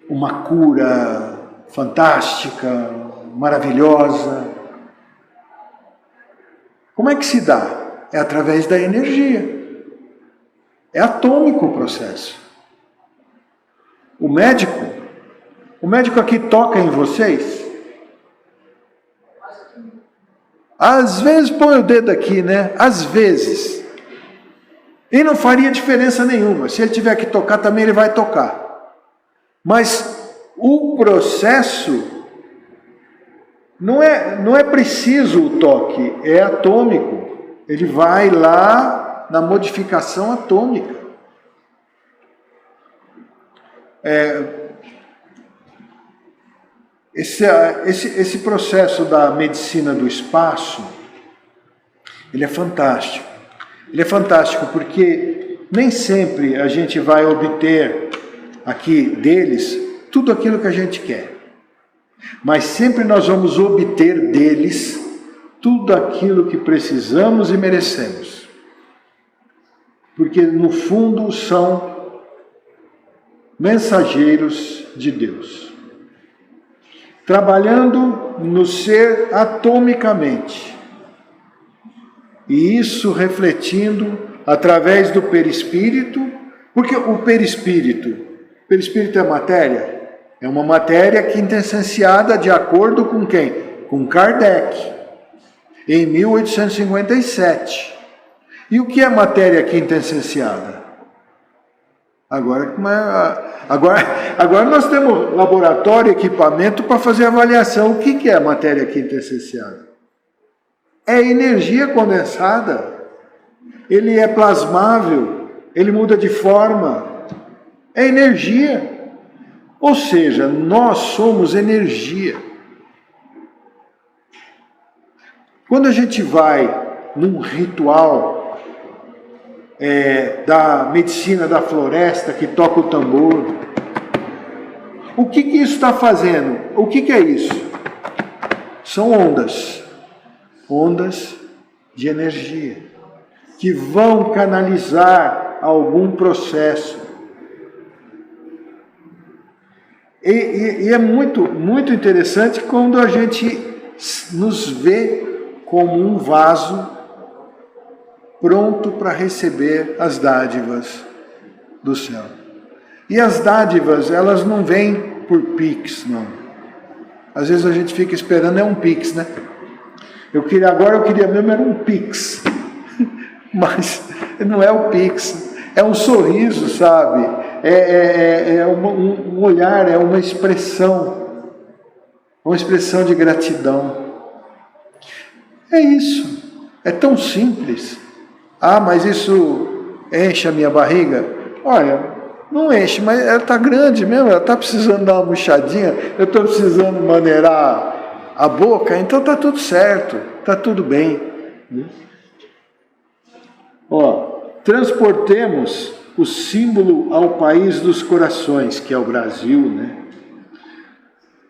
uma cura fantástica, maravilhosa, como é que se dá? É através da energia. É atômico o processo. O médico aqui toca em vocês? Às vezes põe o dedo aqui, né? Às vezes. E não faria diferença nenhuma. Se ele tiver que tocar, também ele vai tocar. Mas o processo não é preciso o toque, é atômico. Ele vai lá na modificação atômica. Esse processo da medicina do espaço, ele é fantástico. Ele é fantástico porque nem sempre a gente vai obter aqui deles tudo aquilo que a gente quer. Mas sempre nós vamos obter deles tudo aquilo que precisamos e merecemos. Porque no fundo são mensageiros de Deus. Trabalhando no ser atomicamente. E isso refletindo através do perispírito, porque o perispírito é matéria? É uma matéria quintessenciada de acordo com quem? Com Kardec, em 1857. E o que é matéria quintessenciada? Agora nós temos laboratório, equipamento para fazer avaliação. O que é matéria quintessenciada? É energia condensada. Ele é plasmável, ele muda de forma. É energia. Ou seja, nós somos energia. Quando a gente vai num ritual da medicina da floresta, que toca o tambor, o que isso está fazendo? O que é isso? São ondas de energia, que vão canalizar algum processo. E é muito, muito interessante quando a gente nos vê como um vaso pronto para receber as dádivas do céu. E as dádivas, elas não vêm por Pix, não. Às vezes a gente fica esperando, é um Pix, né? Eu queria mesmo era um Pix. Mas não é o Pix, é um sorriso, sabe? É um olhar, é uma expressão de gratidão. É isso, é tão simples. Ah, mas isso enche a minha barriga? Olha, não enche, mas ela está grande mesmo, ela está precisando dar uma murchadinha, eu estou precisando maneirar a boca, então está tudo certo, está tudo bem. Transportemos o símbolo ao país dos corações, que é o Brasil, né?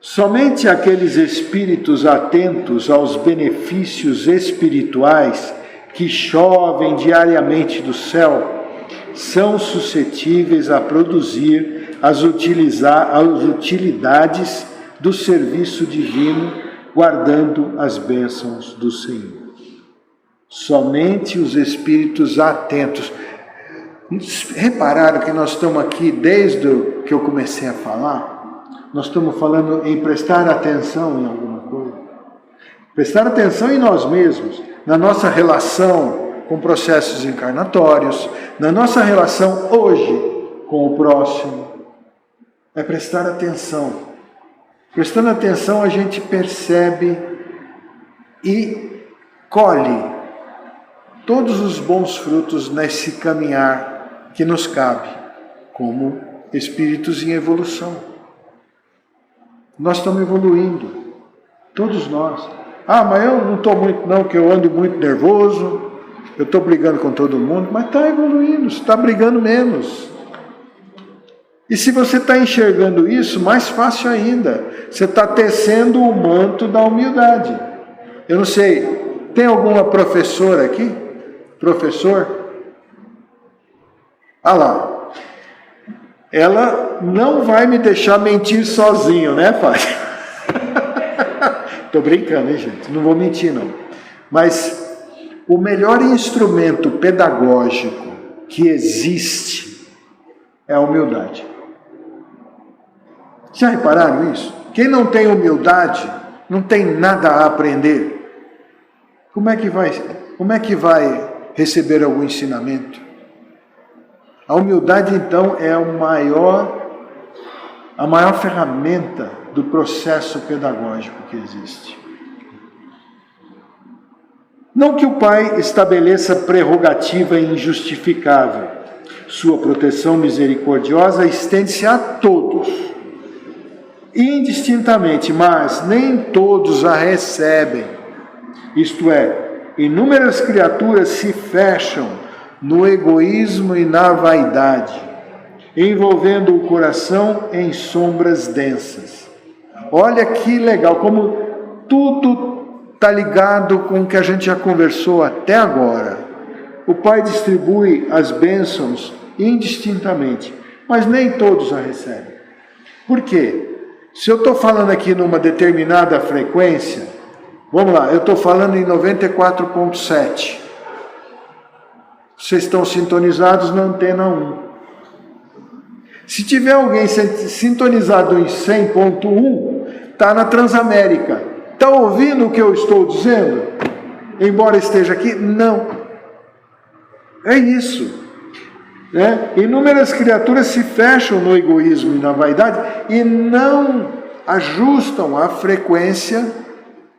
Somente aqueles espíritos atentos aos benefícios espirituais que chovem diariamente do céu são suscetíveis a produzir as utilidades do serviço divino, guardando as bênçãos do Senhor. Somente os espíritos atentos. Repararam que nós estamos aqui desde que eu comecei a falar? Nós estamos falando em prestar atenção em alguma coisa. Prestar atenção em nós mesmos, na nossa relação com processos encarnatórios, na nossa relação hoje com o próximo. É prestar atenção. Prestando atenção, a gente percebe e colhe todos os bons frutos nesse caminhar que nos cabe, como espíritos em evolução. Nós estamos evoluindo, todos nós. Ah, mas eu não estou muito não, que eu ando muito nervoso, eu estou brigando com todo mundo, mas está evoluindo, você está brigando menos. E se você está enxergando isso, mais fácil ainda, você está tecendo o manto da humildade. Eu não sei, tem alguma professora aqui? Professor? Ah lá. Ela não vai me deixar mentir sozinho, né, pai? Estou brincando, hein, gente? Não vou mentir, não. Mas o melhor instrumento pedagógico que existe é a humildade. Já repararam isso? Quem não tem humildade não tem nada a aprender. Como é que vai receber algum ensinamento? A humildade, então, é a maior ferramenta do processo pedagógico que existe. Não que o pai estabeleça prerrogativa injustificável. Sua proteção misericordiosa estende-se a todos, indistintamente, mas nem todos a recebem. Isto é, inúmeras criaturas se fecham no egoísmo e na vaidade, envolvendo o coração em sombras densas. Olha que legal, como tudo está ligado com o que a gente já conversou até agora. O Pai distribui as bênçãos indistintamente, mas nem todos a recebem. Por quê? Se eu estou falando aqui numa determinada frequência, vamos lá, eu estou falando em 94.7. Vocês estão sintonizados na antena 1. Se tiver alguém sintonizado em 100.1, está na Transamérica. Está ouvindo o que eu estou dizendo? Embora esteja aqui? Não. É isso. Inúmeras criaturas se fecham no egoísmo e na vaidade e não ajustam a frequência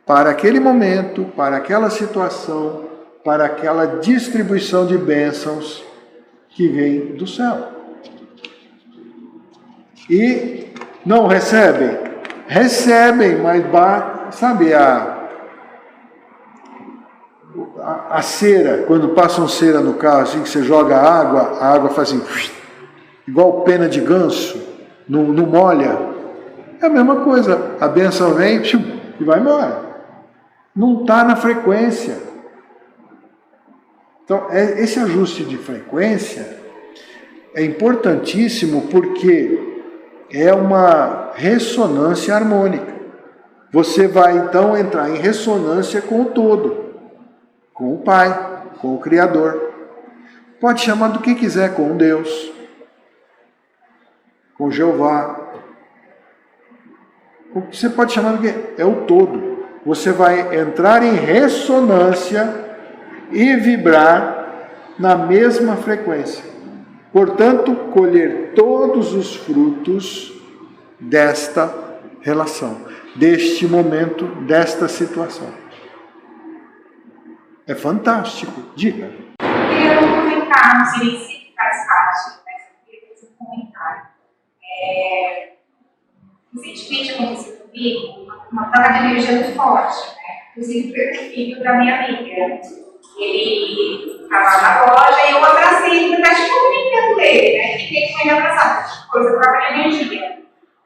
para aquele momento, para aquela situação, para aquela distribuição de bênçãos que vem do céu. E não recebem? Recebem, mas sabe a cera, quando passam cera no carro, assim que você joga água, a água faz assim, igual pena de ganso, não molha. É a mesma coisa, a bênção vem e vai embora. Não está na frequência. Então, esse ajuste de frequência é importantíssimo porque é uma ressonância harmônica. Você vai, então, entrar em ressonância com o todo, com o Pai, com o Criador. Pode chamar do que quiser, com Deus, com Jeová. Você pode chamar do que é o todo. Você vai entrar em ressonância e vibrar na mesma frequência. Portanto, colher todos os frutos desta relação, deste momento, desta situação. É fantástico. Diga. Eu queria comentar, não sei se faz parte, mas eu queria fazer um comentário. Recentemente aconteceu comigo uma troca de energia muito forte, né? Inclusive foi o filho da minha amiga. Ele estava na loja e eu abracei ele, até tipo brincando dele, né? Fiquei com ele abraçado, coisa troca de energia.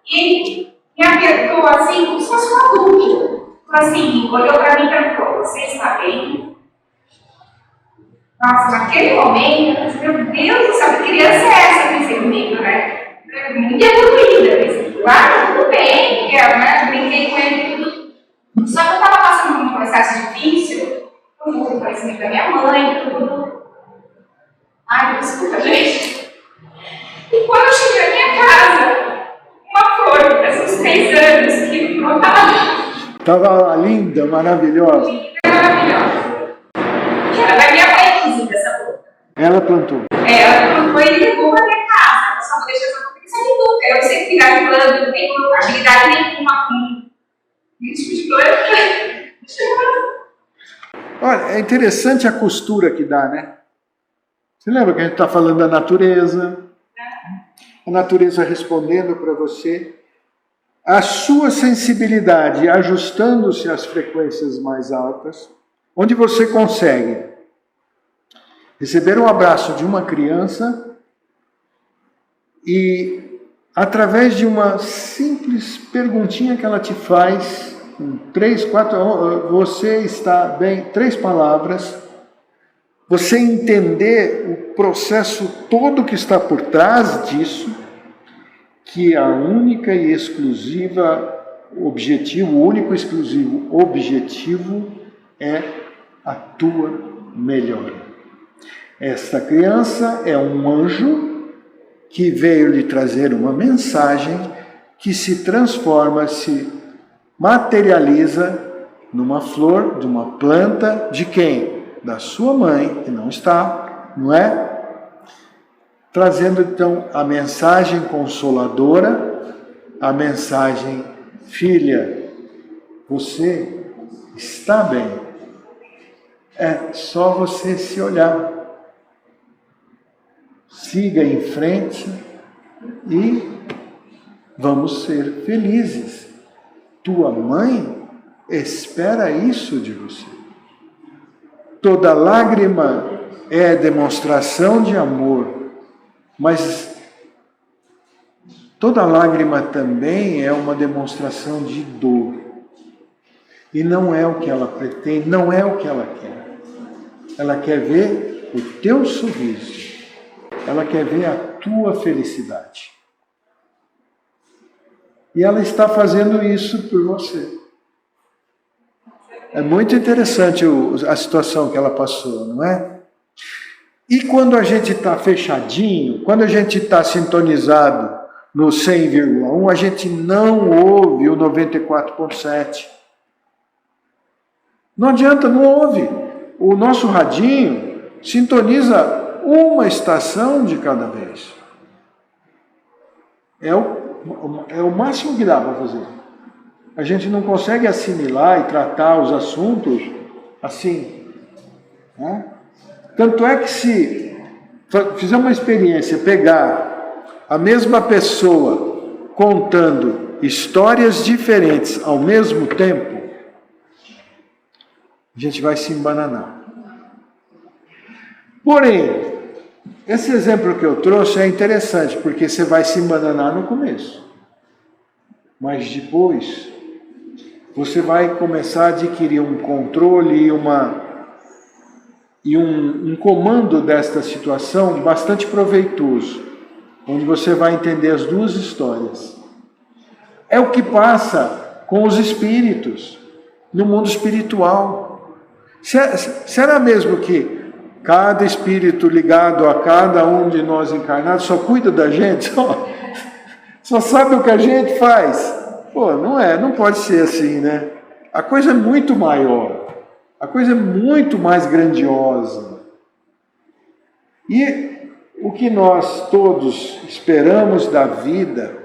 E ele me apertou assim, como se fosse um adulto. Falou assim, olhou para mim e perguntou: você está bem? Nossa, naquele momento, eu pensei, meu Deus do céu, que criança é essa? Eu pensei comigo, né? Muito evoluída. Eu pensei, tudo bem, porque eu brinquei com ele e tudo. Só que eu estava passando por um processo difícil, eu fui o conhecimento da minha mãe, tudo. Ai, desculpa, gente. E quando eu cheguei na minha casa, uma flor, faz uns 3 anos, que brotava. Estava linda, maravilhosa. Linda, maravilhosa. Que era da minha mãe, inclusive, essa flor. Ela plantou. Ela plantou e levou para minha casa. Eu só vou deixar essa flor, porque sabe nunca. Eu sei cuidar de planta, não tenho habilidade nenhuma com esse tipo de planta. Olha, é interessante a costura que dá, né? Você lembra que a gente está falando da natureza? A natureza respondendo para você. A sua sensibilidade ajustando-se às frequências mais altas, onde você consegue receber um abraço de uma criança e, através de uma simples perguntinha que ela te faz, 3, 4, você está bem, 3 palavras, você entender o processo todo que está por trás disso, que a única e exclusiva objetivo, o único e exclusivo objetivo é a tua melhora. Esta criança é um anjo que veio lhe trazer uma mensagem que se transforma, se materializa numa flor, de uma planta, de quem? Da sua mãe, que não está, não é? trazendo então a mensagem consoladora, a mensagem: filha, você está bem. É só você se olhar. Siga em frente e vamos ser felizes. Tua mãe espera isso de você. Toda lágrima é demonstração de amor, mas toda lágrima também é uma demonstração de dor. E não é o que ela pretende, não é o que ela quer. Ela quer ver o teu sorriso. Ela quer ver a tua felicidade. E ela está fazendo isso por você. É muito interessante a situação que ela passou, não é? E quando a gente está fechadinho, quando a gente está sintonizado no 100,1, a gente não ouve o 94,7. Não adianta, não ouve. O nosso radinho sintoniza uma estação de cada vez. É o máximo que dá para fazer. A gente não consegue assimilar e tratar os assuntos assim, né? Tanto é que se fizer uma experiência, pegar a mesma pessoa contando histórias diferentes ao mesmo tempo, a gente vai se embananar. Porém, esse exemplo que eu trouxe é interessante, porque você vai se embananar no começo. Mas depois, você vai começar a adquirir um controle e um comando desta situação bastante proveitoso, onde você vai entender as duas histórias. É o que passa com os espíritos, no mundo espiritual. Será mesmo que cada espírito ligado a cada um de nós encarnados só cuida da gente? Só sabe o que a gente faz? Pô, não pode ser assim, né? A coisa é muito maior. A coisa é muito mais grandiosa. E o que nós todos esperamos da vida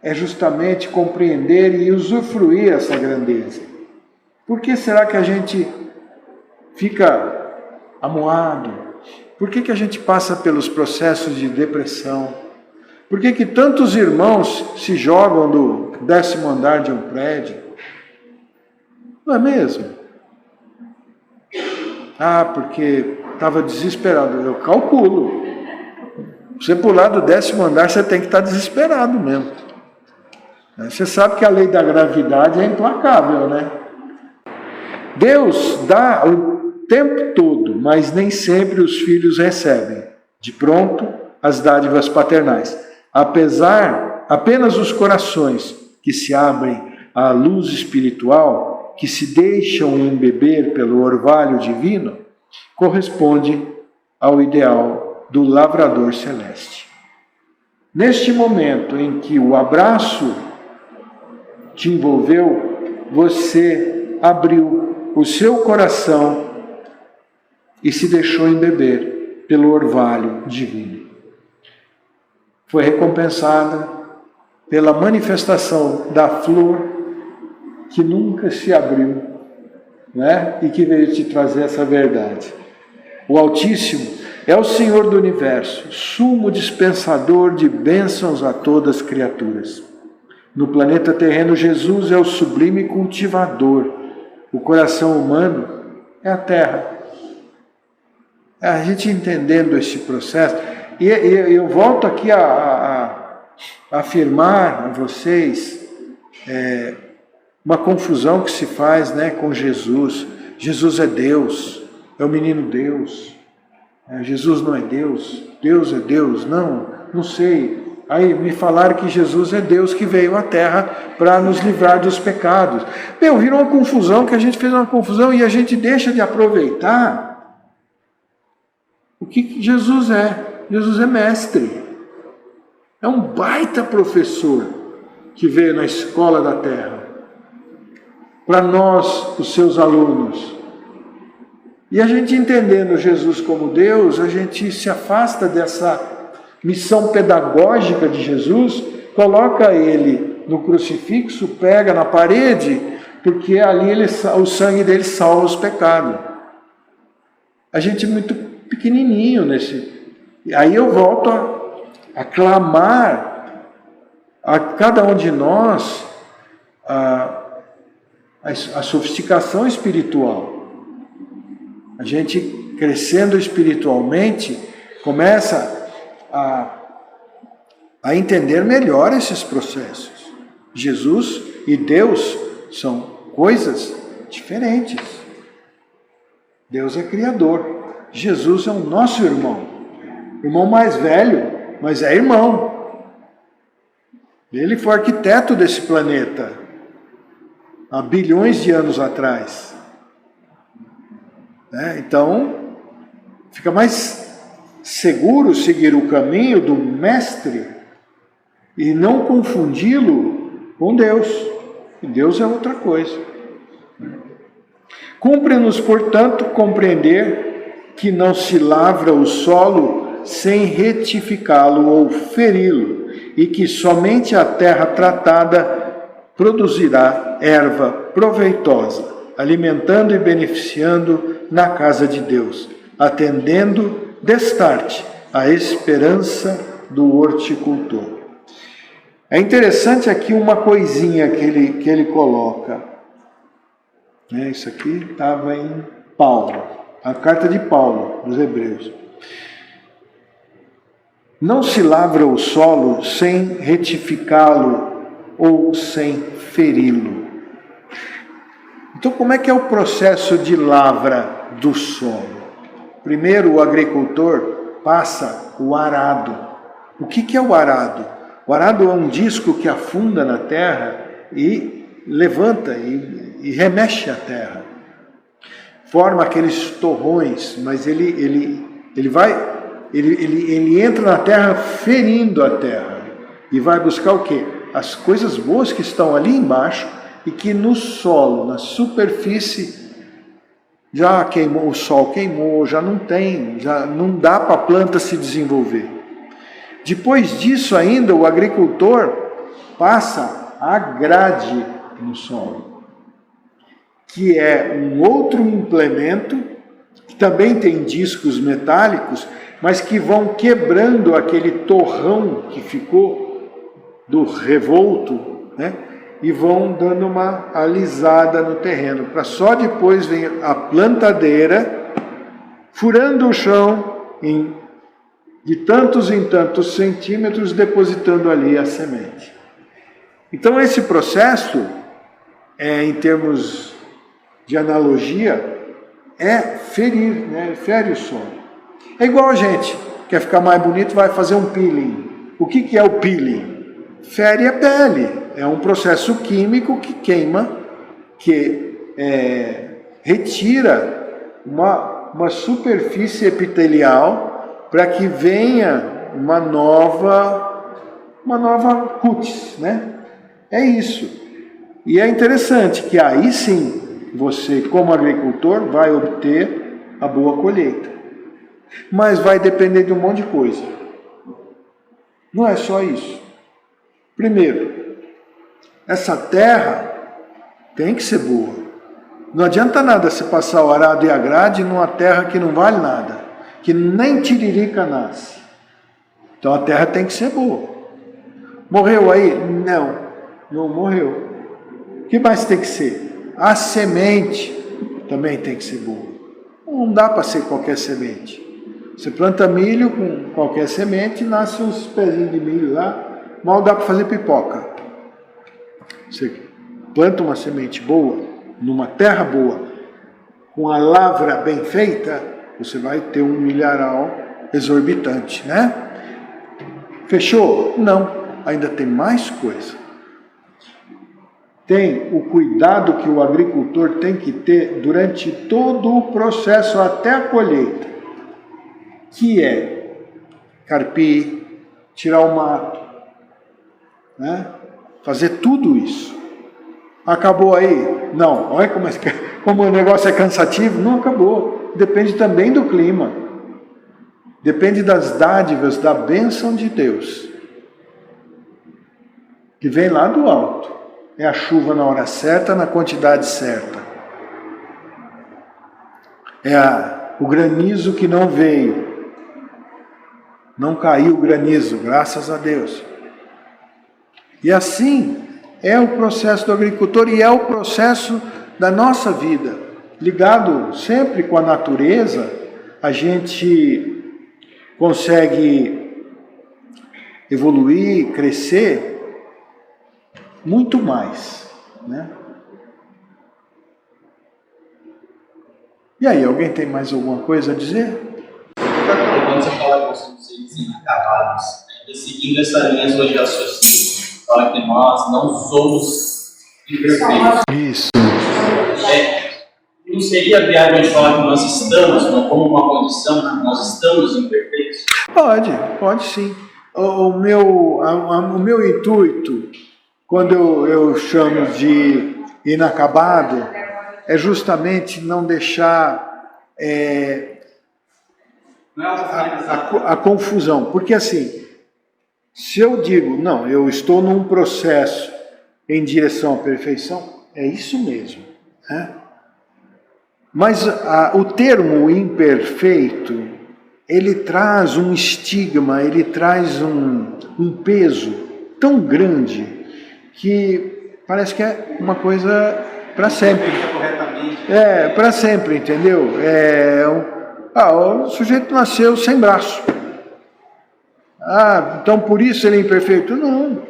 é justamente compreender e usufruir essa grandeza. Por que será que a gente fica amuado? Por que a gente passa pelos processos de depressão? Por que tantos irmãos se jogam do 10º andar de um prédio? Não é mesmo? Ah, porque estava desesperado. Eu calculo. Você pular do 10º andar, você tem que estar desesperado mesmo. Você sabe que a lei da gravidade é implacável, né? Deus dá o tempo todo, mas nem sempre os filhos recebem de pronto as dádivas paternais. Apenas os corações que se abrem à luz espiritual, que se deixam embeber pelo orvalho divino, corresponde ao ideal do lavrador celeste. Neste momento em que o abraço te envolveu, você abriu o seu coração e se deixou embeber pelo orvalho divino. Foi recompensada pela manifestação da flor que nunca se abriu, né? E que veio te trazer essa verdade. O Altíssimo é o Senhor do Universo, sumo dispensador de bênçãos a todas as criaturas. No planeta terreno, Jesus é o sublime cultivador. O coração humano é a terra. A gente entendendo esse processo, e eu volto aqui a afirmar a vocês uma confusão que se faz, né, com Jesus. Jesus é Deus, é o menino Deus. Jesus não é Deus, Deus é Deus. Não sei. Aí me falaram que Jesus é Deus que veio à Terra para nos livrar dos pecados. Virou uma confusão, que a gente fez uma confusão e a gente deixa de aproveitar o que Jesus é. Jesus é mestre. É um baita professor que veio na escola da Terra. Para nós, os seus alunos. E a gente entendendo Jesus como Deus, a gente se afasta dessa missão pedagógica de Jesus, coloca ele no crucifixo, pega na parede, porque ali o sangue dele salva os pecados. A gente é muito pequenininho nesse... Aí eu volto a clamar a cada um de nós a sofisticação espiritual. A gente crescendo espiritualmente começa a entender melhor esses processos. Jesus e Deus são coisas diferentes. Deus é criador. Jesus é o nosso irmão. Irmão mais velho, mas é irmão. Ele foi arquiteto desse planeta há bilhões de anos atrás. Então, fica mais seguro seguir o caminho do Mestre e não confundi-lo com Deus. E Deus é outra coisa. Cumpre-nos, portanto, compreender que não se lavra o solo sem retificá-lo ou feri-lo, e que somente a terra tratada produzirá erva proveitosa, alimentando e beneficiando na casa de Deus, atendendo destarte à esperança do horticultor. É interessante aqui uma coisinha que ele coloca. Isso aqui estava em Paulo, a carta de Paulo, dos Hebreus. Não se lavra o solo sem retificá-lo ou sem feri-lo. Então, como é que é o processo de lavra do solo? Primeiro, o agricultor passa o arado. O que é o arado? O arado é um disco que afunda na terra e levanta e remexe a terra. Forma aqueles torrões, mas ele entra na terra ferindo a terra e vai buscar o quê? As coisas boas que estão ali embaixo e que no solo, na superfície, já queimou, o sol queimou, já não dá para a planta se desenvolver. Depois disso ainda, o agricultor passa a grade no solo, que é um outro implemento, que também tem discos metálicos, mas que vão quebrando aquele torrão que ficou do revolto, e vão dando uma alisada no terreno, para só depois vir a plantadeira, furando o chão de tantos em tantos centímetros, depositando ali a semente. Então esse processo, em termos de analogia, é ferir, fere o solo. É igual a gente, quer ficar mais bonito, vai fazer um peeling. O que é o peeling? Fere a pele. É um processo químico que queima, que retira uma superfície epitelial para que venha uma nova cutis, É isso. E é interessante que aí sim, você como agricultor vai obter a boa colheita. Mas vai depender de um monte de coisa. Não é só isso. Primeiro, essa terra tem que ser boa. Não adianta nada você passar o arado e a grade numa terra que não vale nada, que nem tiririca nasce. Então a terra tem que ser boa. Morreu aí? Não morreu. O que mais tem que ser? A semente também tem que ser boa. Não dá para ser qualquer semente. Você planta milho com qualquer semente, nasce uns pezinhos de milho lá, mal dá para fazer pipoca. Você planta uma semente boa, numa terra boa, com a lavra bem feita, você vai ter um milharal exorbitante, Fechou? Não, ainda tem mais coisa. Tem o cuidado que o agricultor tem que ter durante todo o processo até a colheita, que é carpir, tirar o mato, fazer tudo isso. Acabou aí? Não. Olha como o negócio é cansativo. Não acabou. Depende também do clima. depende das dádivas, da bênção de Deus, que vem lá do alto. É a chuva na hora certa, na quantidade certa. É o granizo que não veio. Não caiu o granizo, graças a Deus. E assim é o processo do agricultor e é o processo da nossa vida. Ligado sempre com a natureza, a gente consegue evoluir, crescer muito mais, né? E aí, alguém tem mais alguma coisa a dizer? Quando você fala que somos seres inacabados, ainda seguindo essa linha de raciocínio, fala que nós não somos imperfeitos. Isso. Não seria viável de falar que nós estamos, como uma condição, que nós estamos imperfeitos? Pode sim. O meu intuito, quando eu chamo de inacabado, é justamente não deixar a confusão. Porque assim, se eu digo, não, eu estou num processo em direção à perfeição, é isso mesmo, né? Mas o termo imperfeito, ele traz um estigma, ele traz um peso tão grande que parece que é uma coisa para sempre. É, para sempre, entendeu? O sujeito nasceu sem braço. Então por isso ele é imperfeito? Não.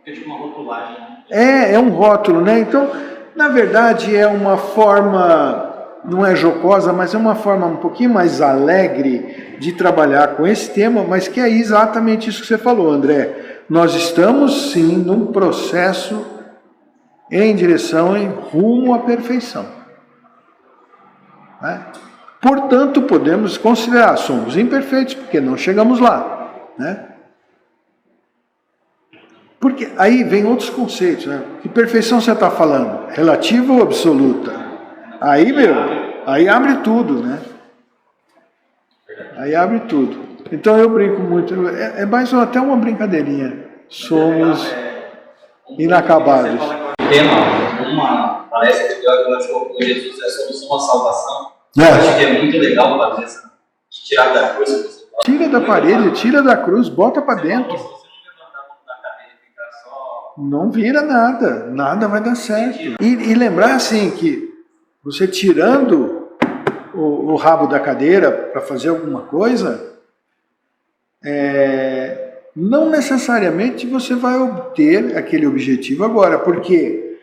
É tipo uma rotulagem. É um rótulo, né? Então, na verdade, é uma forma, não é jocosa, mas é uma forma um pouquinho mais alegre de trabalhar com esse tema, mas que é exatamente isso que você falou, André. Nós estamos, sim, num processo em direção, em rumo à perfeição. Né? Portanto, podemos considerar, somos imperfeitos, porque não chegamos lá. Né? Porque aí vem outros conceitos, né? Que perfeição você está falando? Relativa ou absoluta? Aí abre tudo, né? Aí abre tudo. Então eu brinco muito, é mais até uma brincadeirinha. Somos inacabados. Uma palestra que eu acho que Jesus é a solução à salvação. Eu acho que é muito legal fazer essa, de tirar da cruz. Tira da parede, tira da cruz, bota para dentro. Não vira nada, nada vai dar certo. E lembrar assim que você tirando o rabo da cadeira para fazer alguma coisa, não necessariamente você vai obter aquele objetivo agora, porque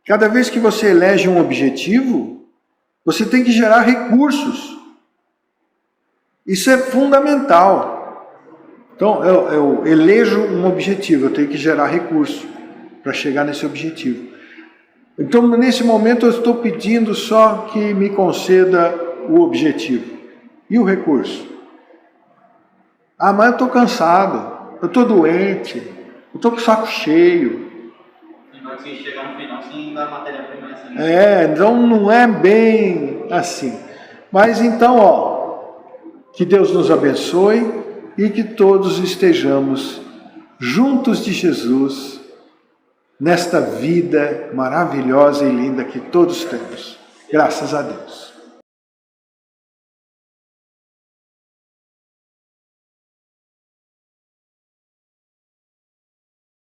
cada vez que você elege um objetivo, você tem que gerar recursos. Isso é fundamental. Então, eu elejo um objetivo, eu tenho que gerar recurso para chegar nesse objetivo. Então, nesse momento, eu estou pedindo só que me conceda o objetivo. E o recurso? Mas eu estou cansado, eu estou doente, eu estou com o saco cheio. Se chegar no final, sem dar matéria-prima assim. Então não é bem assim. Mas então, que Deus nos abençoe e que todos estejamos juntos de Jesus nesta vida maravilhosa e linda que todos temos. Graças a Deus.